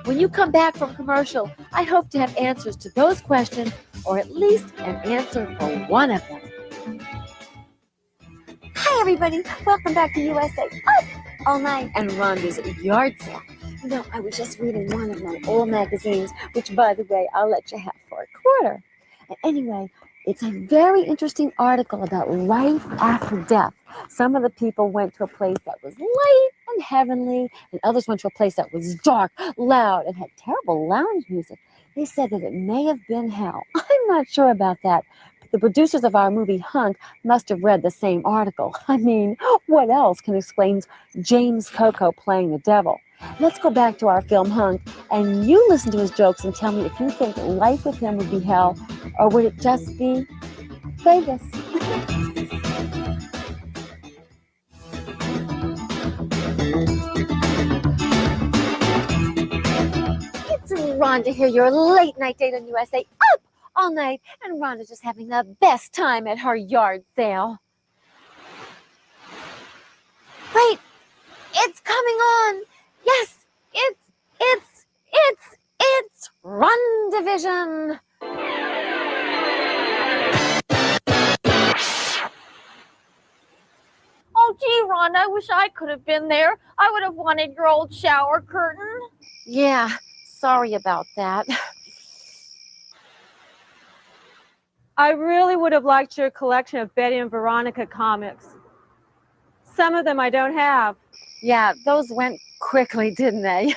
When you come back from commercial, I hope to have answers to those questions, or at least an answer for one of them. Hi, everybody. Welcome back to USA Up All Night and Rhonda's yard sale. You know, I was just reading one of my old magazines, which, by the way, I'll let you have for $0.25. And anyway, it's a very interesting article about life after death. Some of the people went to a place that was light and heavenly, and others went to a place that was dark, loud, and had terrible lounge music. They said that it may have been hell. I'm not sure about that. But the producers of our movie Hunk must have read the same article. I mean, what else can explain James Coco playing the devil? Let's go back to our film Hunk, and you listen to his jokes and tell me if you think life with him would be hell, or would it just be Vegas? It's Rhonda here, your late night date on USA, up all night, and Rhonda's just having the best time at her yard sale. Wait, it's coming on. Yes, it's Rhondavision. Oh, gee, Rhonda, I wish I could have been there. I would have wanted your old shower curtain. Yeah, sorry about that. I really would have liked your collection of Betty and Veronica comics. Some of them I don't have. Yeah, those went quickly, didn't they?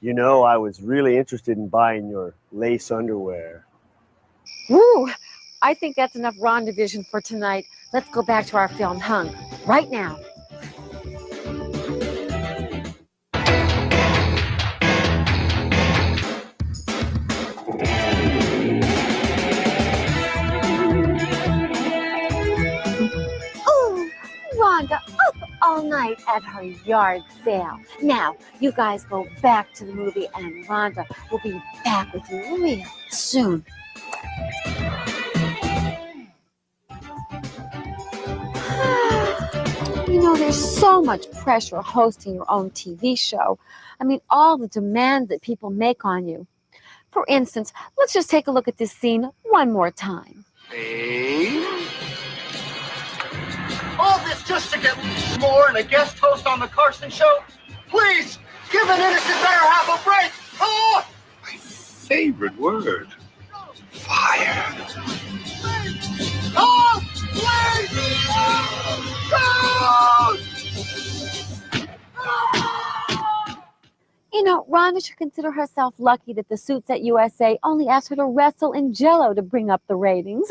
You know, I was really interested in buying your lace underwear. Woo! I think that's enough Rhondavision for tonight. Let's go back to our film, Hunk, right now. Ooh, Rhonda up all night at her yard sale. Now, you guys go back to the movie and Rhonda will be back with you real soon. You know, there's so much pressure hosting your own TV show. I mean, all the demands that people make on you. For instance, let's just take a look at this scene one more time. All this just to get more and a guest host on the Carson Show? Please, give an innocent better half a break. Oh! My favorite word. Fire. Oh! Please! You know, Rhonda should consider herself lucky that the Suits at USA only asked her to wrestle in Jell-O to bring up the ratings.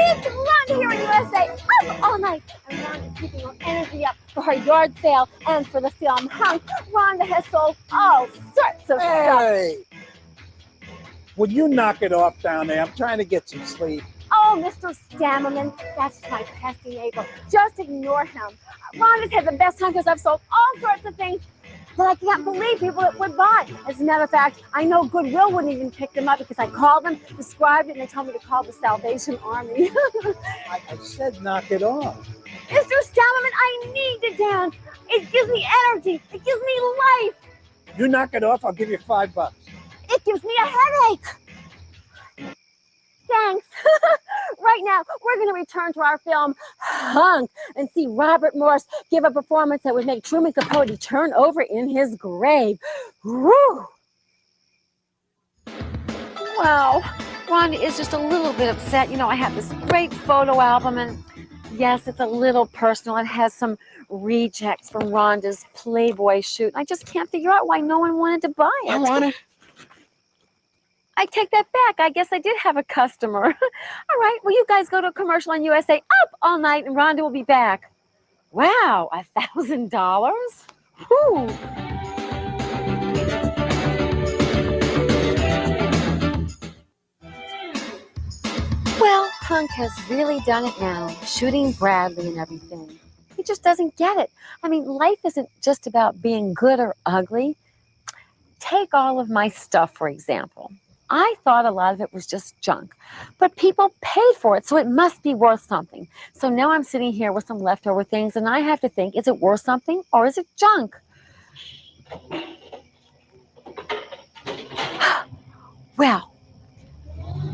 It's Rhonda here in USA, up all night, and Rhonda's keeping her energy up for her yard sale and for the film Hunk. Rhonda has sold all sorts of stuff. Would you knock it off down there? I'm trying to get some sleep. Oh, Mr. Stammerman, that's my pesky neighbor. Just ignore him. Rhonda's had the best time because I've sold all sorts of things that I can't believe people would buy. As a matter of fact, I know Goodwill wouldn't even pick them up because I called them, described it, and they told me to call the Salvation Army. I said knock it off. Mr. Stammerman, I need to dance. It gives me energy. It gives me life. You knock it off, I'll give you $5. It gives me a headache. Thanks. Right now, we're going to return to our film, Hunk, and see Robert Morse give a performance that would make Truman Capote turn over in his grave. Woo! Wow. Rhonda is just a little bit upset. You know, I have this great photo album, and yes, it's a little personal. It has some rejects from Rhonda's Playboy shoot. I just can't figure out why no one wanted to buy it. I want it. I take that back. I guess I did have a customer. All right, well, you guys go to a commercial on USA up all night, and Rhonda will be back. Wow, $1,000? Whew. Well, Hunk has really done it now, shooting Bradley and everything. He just doesn't get it. I mean, life isn't just about being good or ugly. Take all of my stuff, for example. I thought a lot of it was just junk, but people paid for it, so it must be worth something. So now I'm sitting here with some leftover things, and I have to think, is it worth something or is it junk? Well,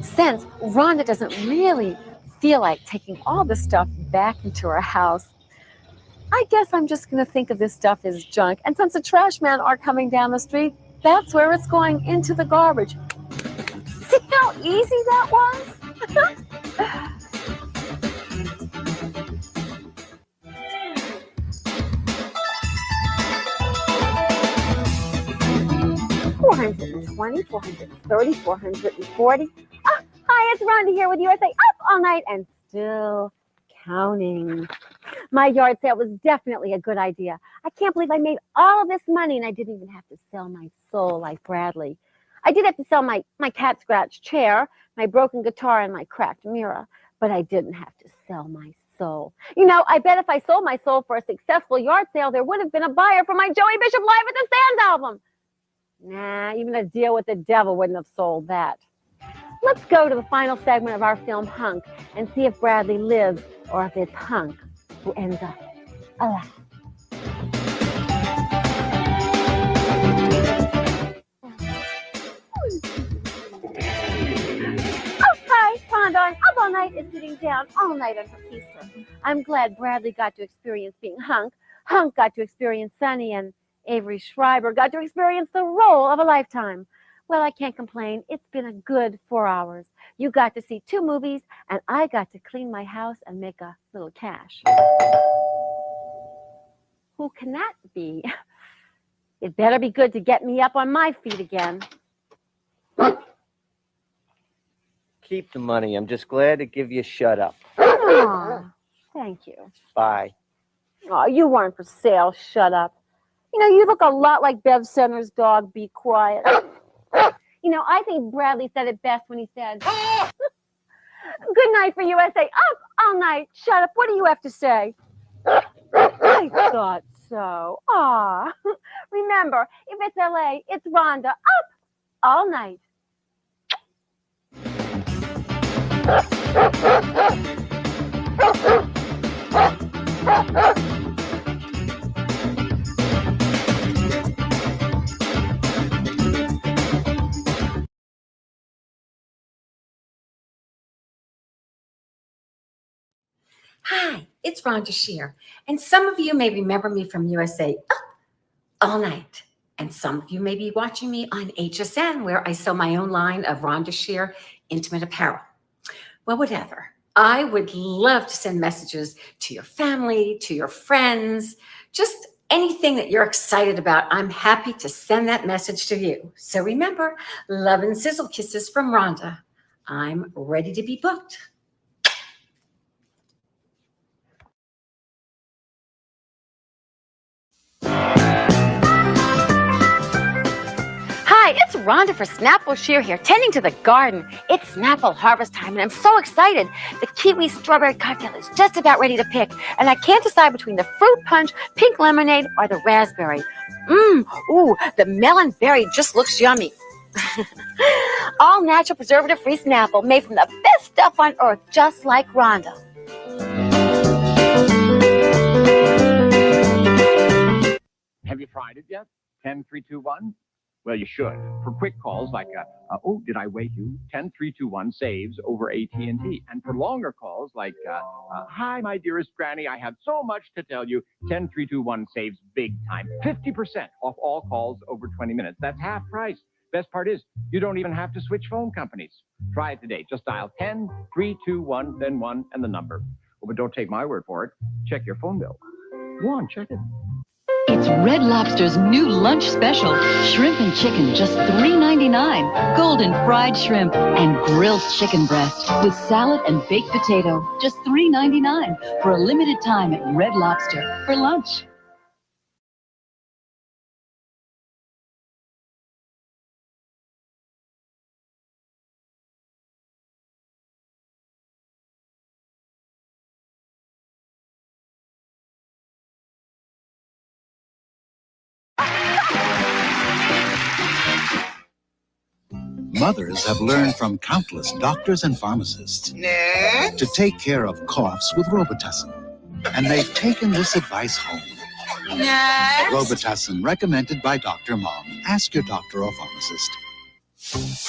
since Rhonda doesn't really feel like taking all this stuff back into her house, I guess I'm just going to think of this stuff as junk. And since the trash men are coming down the street, that's where it's going, into the garbage. See how easy that was? $420, $430, $440. Hi, it's Rhonda here with USA up all night and still counting. My yard sale was definitely a good idea. I can't believe I made all this money and I didn't even have to sell my soul like Bradley. I did have to sell my cat scratch chair, my broken guitar, and my cracked mirror, but I didn't have to sell my soul. You know, I bet if I sold my soul for a successful yard sale, there would have been a buyer for my Joey Bishop Live at the Sands album. Nah, even a deal with the devil wouldn't have sold that. Let's go to the final segment of our film, Hunk, and see if Bradley lives or if it's Hunk who ends up alive. Hi, Rhonda. Up all night is sitting down all night on her keister. I'm glad Bradley got to experience being Hunk. Hunk got to experience Sunny, and Avery Schreiber got to experience the role of a lifetime. Well, I can't complain. It's been a good 4 hours. You got to see 2 movies, and I got to clean my house and make a little cash. Who can that be? It better be good to get me up on my feet again. Keep the money. I'm just glad to give you a shut up. Aw, thank you. Bye. Oh, you weren't for sale. Shut up. You know, you look a lot like Bev Center's dog, Be Quiet. You know, I think Bradley said it best when he said, good night for USA. Up all night. Shut up. What do you have to say? I thought so. Aw. Remember, if it's LA, it's Rhonda. Up all night. Hi, it's Rhonda Shear, and some of you may remember me from USA Up All Night, and some of you may be watching me on HSN, where I sell my own line of Rhonda Shear intimate apparel. Well, whatever. I would love to send messages to your family, to your friends, just anything that you're excited about. I'm happy to send that message to you. So remember, love and sizzle kisses from Rhonda. I'm ready to be booked. Hi, it's Rhonda for Snapple Shear here, tending to the garden. It's Snapple harvest time, and I'm so excited. The kiwi strawberry cocktail is just about ready to pick, and I can't decide between the fruit punch, pink lemonade, or the raspberry. Ooh, the melon berry just looks yummy. All natural, preservative-free Snapple, made from the best stuff on earth, just like Rhonda. Have you tried it yet? 10321? Well, you should. For quick calls like, oh, did I wake you? 10321 saves over AT&T. And for longer calls like, hi, my dearest Granny, I have so much to tell you. 10321 saves big time. 50% off all calls over 20 minutes. That's half price. Best part is, you don't even have to switch phone companies. Try it today. Just dial 10321, then 1 and the number. Oh, but don't take my word for it. Check your phone bill. Go on, check it. It's Red Lobster's new lunch special. Shrimp and chicken, just $3.99. Golden fried shrimp and grilled chicken breast with salad and baked potato, just $3.99 for a limited time at Red Lobster for lunch. Mothers have learned from countless doctors and pharmacists to take care of coughs with Robitussin. And they've taken this advice home. Robitussin, recommended by Dr. Mom. Ask your doctor or pharmacist.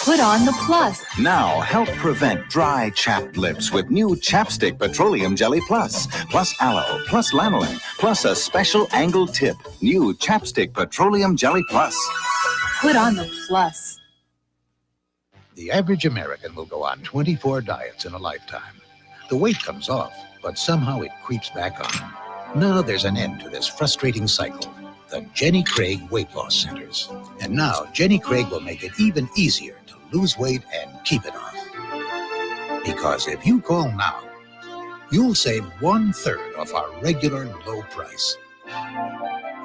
Put on the plus. Now help prevent dry, chapped lips with new Chapstick Petroleum Jelly Plus. Plus aloe, plus lanolin, plus a special angled tip. New Chapstick Petroleum Jelly Plus. Put on the plus. The average American will go on 24 diets in a lifetime. The weight comes off, but somehow it creeps back on. Now there's an end to this frustrating cycle. The Jenny Craig Weight Loss Centers. And now Jenny Craig will make it even easier to lose weight and keep it off. Because if you call now, you'll save 1/3 of our regular low price.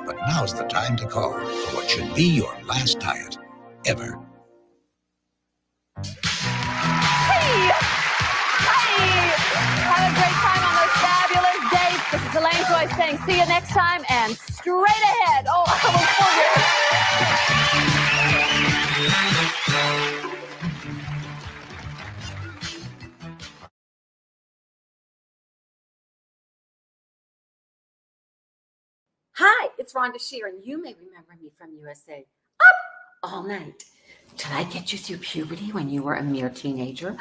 But now's the time to call for what should be your last diet ever. Have a great time on those fabulous dates. This is Elaine Joyce saying see you next time and straight ahead. Oh, I will Hi, it's Rhonda Shear, and you may remember me from USA. Up All Night. Did I get you through puberty when you were a mere teenager?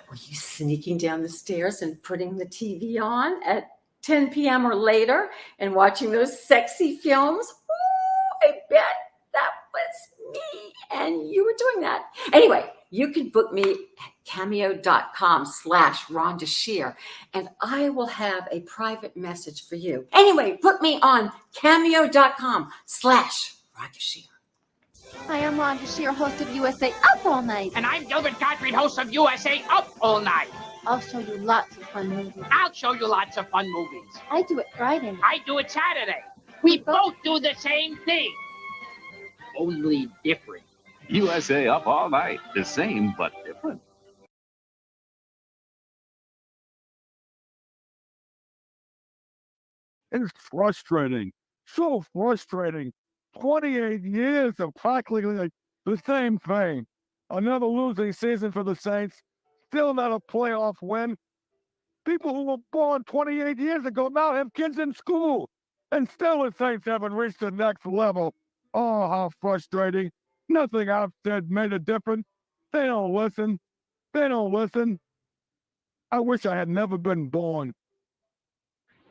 Were you sneaking down the stairs and putting the TV on at 10 p.m. or later and watching those sexy films? Ooh, I bet that was me, and you were doing that. Anyway, you can book me at cameo.com/Rhonda Shear, and I will have a private message for you. Anyway, book me on cameo.com/Rhonda Shear. Hi, I'm Rhonda Shear, host of USA Up All Night. And I'm Gilbert Gottfried, host of USA Up All Night. I'll show you lots of fun movies. I'll show you lots of fun movies. I do it Friday. I do it Saturday. We both do the same thing, only different. USA Up All Night. The same, but different. It's frustrating. So frustrating. 28 years of practically the same thing. Another losing season for the Saints. Still not a playoff win. People who were born 28 years ago now have kids in school. And still the Saints haven't reached the next level. Oh, how frustrating. Nothing I've said made a difference. They don't listen. They don't listen. I wish I had never been born.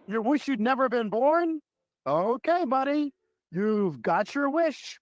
You wish you'd never been born? Okay, buddy. You've got your wish.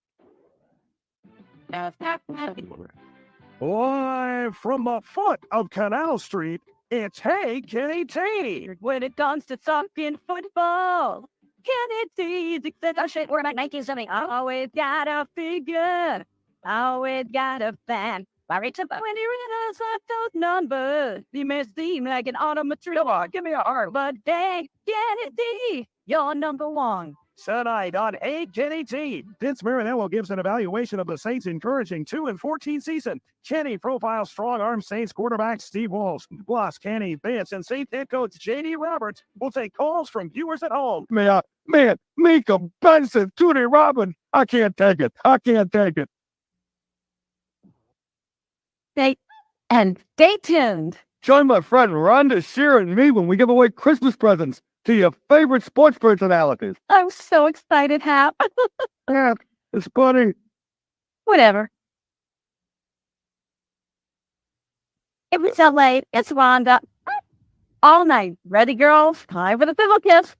Live from the foot of Canal Street, it's Hey Kenny T. When it comes to talking football, Kenny T said that shit. We're about 1970. Always got a figure. Always got a fan. When he realized those numbers, he may seem like an automaton. Give me a heart. But dang, Kenny T, you're number one. Tonight on Hey Kenny T, Vince Marinello gives an evaluation of the Saints' encouraging 2-14 season. Kenny profiles strong-arm Saints quarterback Steve Walsh. Plus, Kenny, Vince, and Saints head coach J.D. Roberts will take calls from viewers at home. Man, Mika Benson, Tootie Robin, I can't take it. I can't take it. Stay tuned. Join my friend Rhonda Shear and me when we give away Christmas presents to your favorite sports personalities. I'm so excited, Hap. Yeah, it's funny. Whatever. It was LA. It's Rhonda. All night. Ready, girls? Time for the fizzle kiss.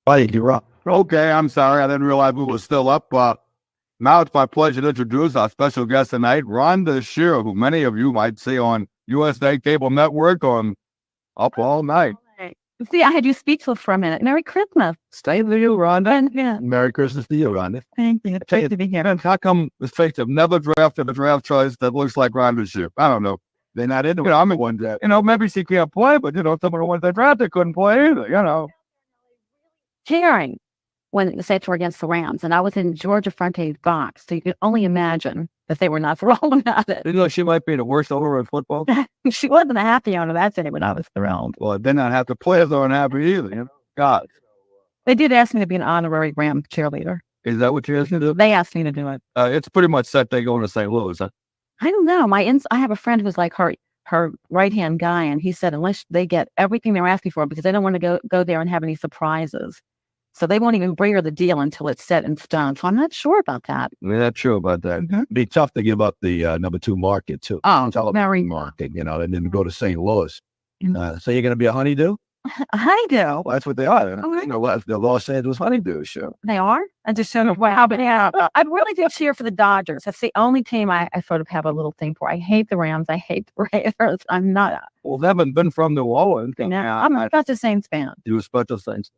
Buddy, you're up. Okay, I'm sorry. I didn't realize we were still up. Now it's my pleasure to introduce our special guest tonight, Rhonda Shear, who many of you might see on USA Cable Network on Up All Night. See, I had you speechless for a minute. Merry Christmas. Stay to you, Rhonda. Yeah. Merry Christmas to you, Rhonda. Thank you. It's great to be here. And how come the Saints have never drafted a draft choice that looks like Rhonda Shear? I don't know. They're not into it. I'm in one that, maybe she can't play, but, some of the ones they drafted couldn't play either, Cheering when the Saints were against the Rams, and I was in Georgia Fronte's box, so you can only imagine that they were not thrilled about it. She might be the worst owner in football. She wasn't a happy owner that day when I was thrilled. Well, then not have to play as unhappy either, God. They did ask me to be an honorary Ram cheerleader. Is that what you asked me to do? They asked me to do it. It's pretty much set they go to St. Louis. Huh? I don't know. I have a friend who's like her right-hand guy, and he said unless they get everything they're asking for, because they don't want to go there and have any surprises. So they won't even bring her the deal until it's set in stone. So I'm not sure about that. We're not sure about that. It'd be tough to give up the number 2 market, too. Oh, very market, and then go to St. Louis. So you're going to be a honeydew? A honeydew? Well, that's what they are. Okay. The Los Angeles honeydew show. They are? I just don't know how, but yeah. I really do cheer for the Dodgers. That's the only team I sort of have a little thing for. I hate the Rams. I hate the Raiders. I'm not. Well, they haven't been from New Orleans. No, I'm not the Saints fan. You a special Saints.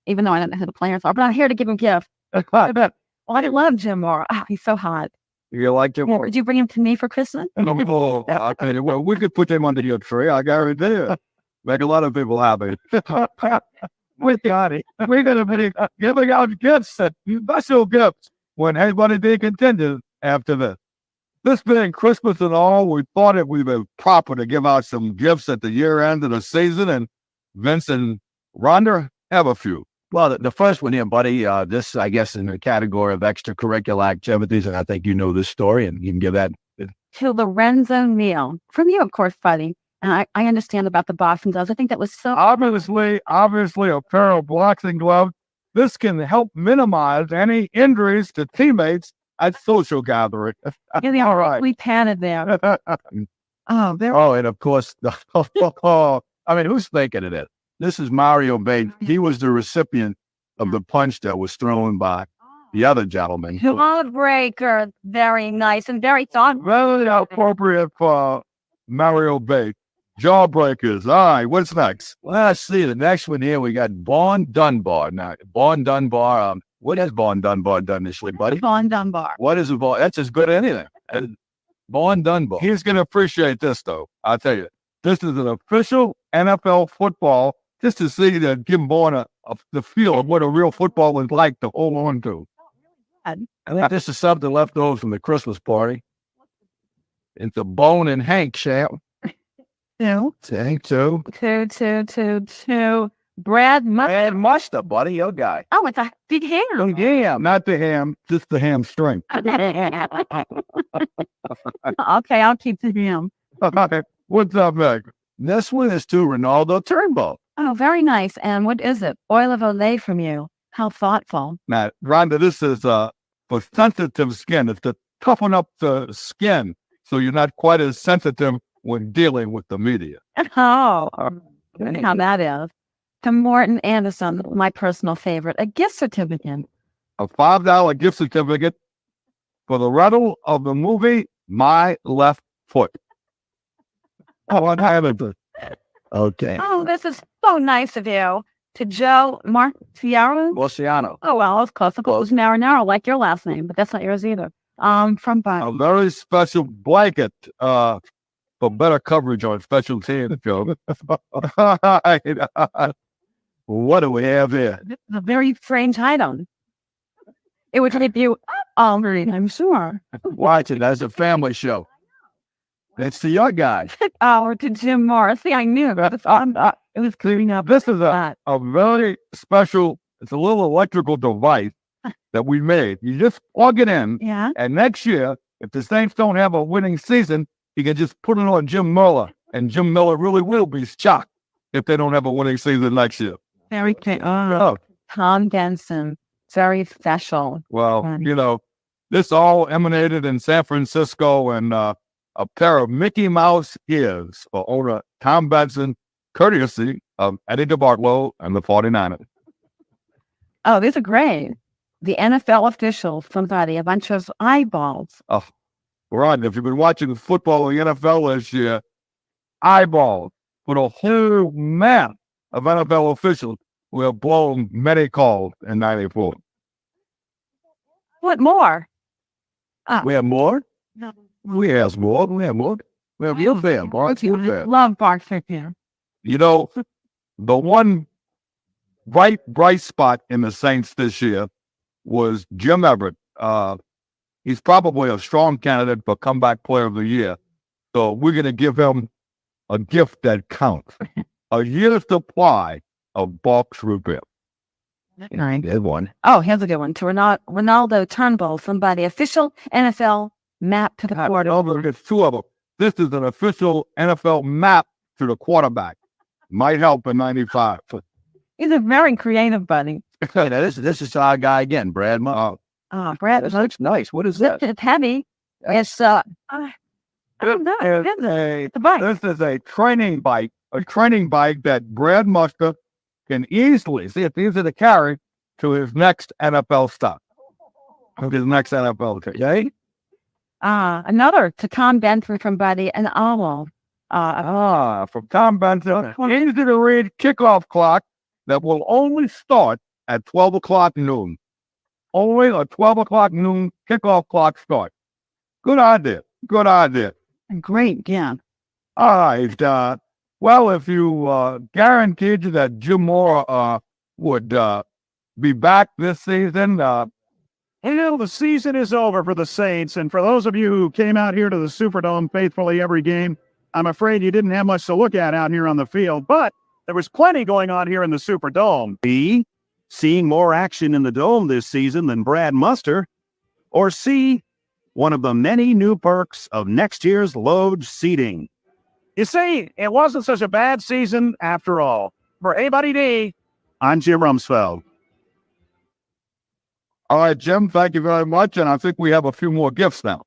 Even though I don't know who the players are, but I'm here to give him gifts. I love Jim Moore. Oh, he's so hot. You like Jim Moore? Did you bring him to me for Christmas? Oh, okay. Well, we could put him under your tree. I guarantee it. Make a lot of people happy. We're going to be giving out gifts, special gifts, when everybody be continued after this. This being Christmas and all, we thought it would be proper to give out some gifts at the year end of the season, and Vince and Rhonda have a few. Well, the first one here, buddy, this, I guess, in the category of extracurricular activities, and I think you know this story, and you can give that. To Lorenzo Neal. From you, of course, buddy. And I understand about the Boston gloves. I think that was so... Obviously, a pair of boxing gloves. This can help minimize any injuries to teammates at social gatherings. All right. We panted there. And of course, I mean, who's thinking of it? This is Mario Bay. He was the recipient of the punch that was thrown by the other gentleman. Jawbreaker. Very nice and very thoughtful. Very appropriate for Mario Bay. Jawbreakers. All right, what's next? Well, let's see. The next one here, we got Vaughn Dunbar. Now, Vaughn Dunbar, what has Vaughn Dunbar done this week, buddy? Vaughn Dunbar. What is a Vaughn? That's as good as anything. Vaughn Dunbar. He's going to appreciate this, though. I'll tell you. This is an official NFL football, just to see that give Vaughn the feel of what a real football is like to hold on to. I think this is something left over from the Christmas party. It's a Bone and Hank champ. Two. Hank, two. Two. Brad Muster, buddy, your guy. Oh, it's a big ham. Oh, yeah, not the ham, just the hamstring. Okay, I'll keep the ham. What's up, Meg? This one is to Ronaldo Turnbull. Oh, very nice. And what is it? Oil of Olay from you. How thoughtful. Now, Rhonda, this is for sensitive skin. It's to toughen up the skin so you're not quite as sensitive when dealing with the media. Oh, how that is. To Morton Anderson, my personal favorite, a gift certificate. A $5 gift certificate for the rental of the movie My Left Foot. Okay. Oh, this is so nice of you. To Joe Marciano. Oh, well, it's close. It was Marinaro, like your last name, but that's not yours either. From Bud. A very special blanket for better coverage on special teams. What do we have here? This is a very strange item. It would hit you I'm sure. Watch it. That's a family show. It's the young guy. Or to Jim Morrissey. I knew that. It was clearing up. This is a very special, it's a little electrical device that we made. You just plug it in. Yeah. And next year, if the Saints don't have a winning season, you can just put it on Jim Miller. And Jim Miller really will be shocked if they don't have a winning season next year. Very good. Oh. Tom Benson. Very special. Well, you know, this all emanated in San Francisco, and a pair of Mickey Mouse ears for owner Tom Benson, courtesy of Eddie DeBartolo and the 49ers. Oh, these are great. The NFL officials, somebody, a bunch of eyeballs. Oh, Ron, if you've been watching football in the NFL this year, eyeballs for the whole map of NFL officials who have blown many calls in 94. What more? We have more? No. We have more. We have more. We have your fan, Bart. Your fan. Love Bart here. You know, the one bright spot in the Saints this year was Jim Everett. He's probably a strong candidate for comeback player of the year. So we're going to give him a gift that counts. A year's supply of box root beer. Right. Good one. Oh, here's a good one. To Ronaldo Turnbull, somebody, official NFL map to the quarterback. There's two of them. This is an official NFL map to the quarterback. Might help in 95. He's a very creative buddy. Now, this is our guy again, Brad. Brad. This looks nice. What is this? It's heavy. It's I don't know. This is a training bike that Brad Muster can easily, see, it's easy to carry to his next NFL stop. His next NFL trip. Okay? Another to Tom Benson from Buddy and Owl. From Tom Benson. Easy to read kickoff clock that will only start at 12 o'clock noon. Only a 12 o'clock noon kickoff clock start. Good idea. Good idea. Great, yeah. All right. Well, if you guaranteed that Jim Moore would be back this season, Hell, the season is over for the Saints, and for those of you who came out here to the Superdome faithfully every game, I'm afraid you didn't have much to look at out here on the field, but there was plenty going on here in the Superdome. B, seeing more action in the Dome this season than Brad Muster, or C, one of the many new perks of next year's Loge seating. You see, it wasn't such a bad season after all. For A-Buddy D, I'm Jim Rumsfeld. All right, Jim, thank you very much, and I think we have a few more gifts now.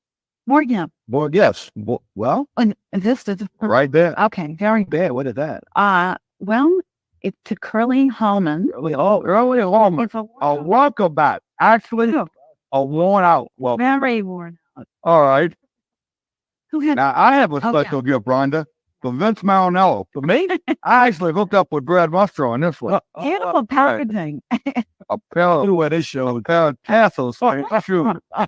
More gifts. More gifts. Well, And this is right there. okay. Very There, what is that? well, it's to Curly Hallman. Early Hallman. It's a A walkabout. Actually, a worn out. Well, very worn out. all right. Who had? Now, I have a special gift, Rhonda, for Vince Marinello. For me, I actually hooked up with Brad Muster on this one. Beautiful packaging. A pair of, this show. a pair of tassels. Shoot. I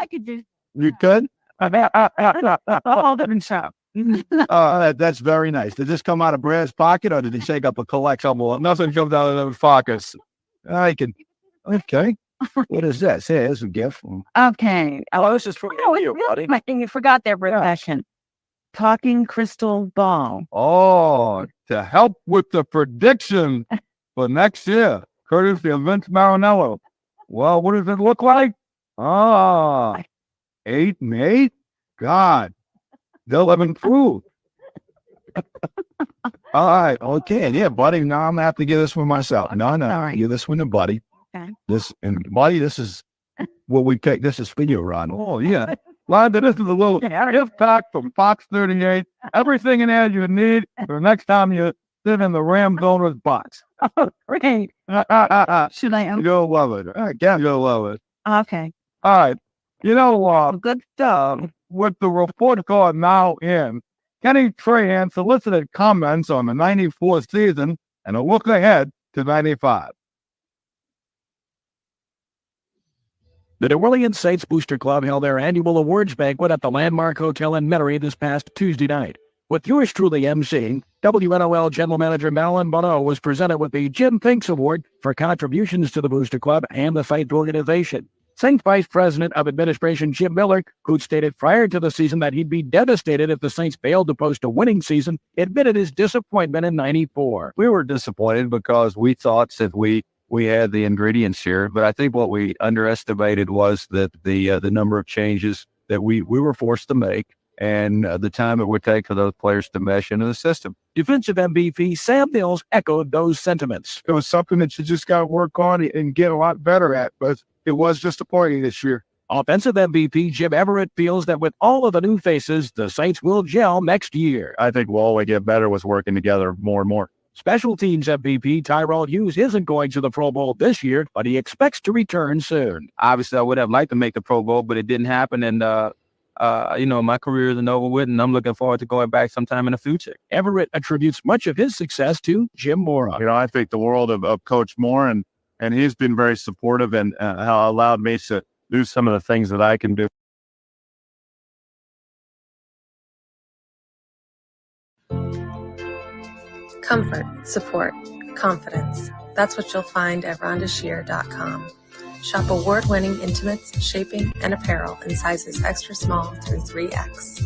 could do. You could? All different shop. That's very nice. Did this come out of Brad's pocket, or did he shake up a collection? Nothing comes out of those pockets. I can. Okay. What is this? Here, here's a gift. Okay. Oh, this is for you, buddy. You forgot their profession. Talking crystal ball. Oh, to help with the prediction for next year, courtesy of Vince Marinello. Well, what does it look like? 8 and 8? God, they'll have improved. All right. Okay. Yeah, buddy. Now I'm going to have to give this one myself. No. All right. Give this one to Buddy. Okay. Buddy, this is what we picked. This is for you, Ron. Oh, yeah. Rhonda, this is a little gift pack from Fox 38. Everything in there you need for next time you sit in the Rams owner's box. Great. Should I? You'll love it. Again, you'll love it. Okay. All right. You know, Good stuff. with the report card now in, Kenny Trahan solicited comments on the 94 season and a look ahead to 95. The New Orleans Saints Booster Club held their annual awards banquet at the Landmark Hotel in Metairie this past Tuesday night. With yours truly emceeing, WNOL General Manager Marilyn Bonneau was presented with the Jim Finks Award for contributions to the Booster Club and the Saints organization. Saints Vice President of Administration Jim Miller, who'd stated prior to the season that he'd be devastated if the Saints failed to post a winning season, admitted his disappointment in 94. We were disappointed because we thought that we had the ingredients here, but I think what we underestimated was that the number of changes that we were forced to make and the time it would take for those players to mesh into the system. Defensive MVP Sam Mills echoed those sentiments. It was something that you just got to work on and get a lot better at, but it was disappointing this year. Offensive MVP Jim Everett feels that with all of the new faces, the Saints will gel next year. I think we'll always get better with working together more and more. Special Teams MVP Tyrell Hughes isn't going to the Pro Bowl this year, but he expects to return soon. Obviously, I would have liked to make the Pro Bowl, but it didn't happen. And, my career isn't over with, and I'm looking forward to going back sometime in the future. Everett attributes much of his success to Jim Mora. I think the world of Coach Moore, and he's been very supportive and allowed me to do some of the things that I can do. Comfort, support, confidence. That's what you'll find at RhondaShear.com. Shop award-winning intimates, shaping, and apparel in sizes extra small through 3X.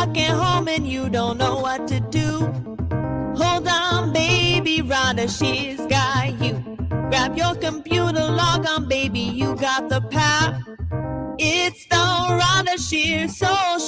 walking home and you don't know what to do. Hold on, baby, Rhonda Shear's got you. Grab your computer, log on, baby, you got the power. It's the Rhonda Shear Social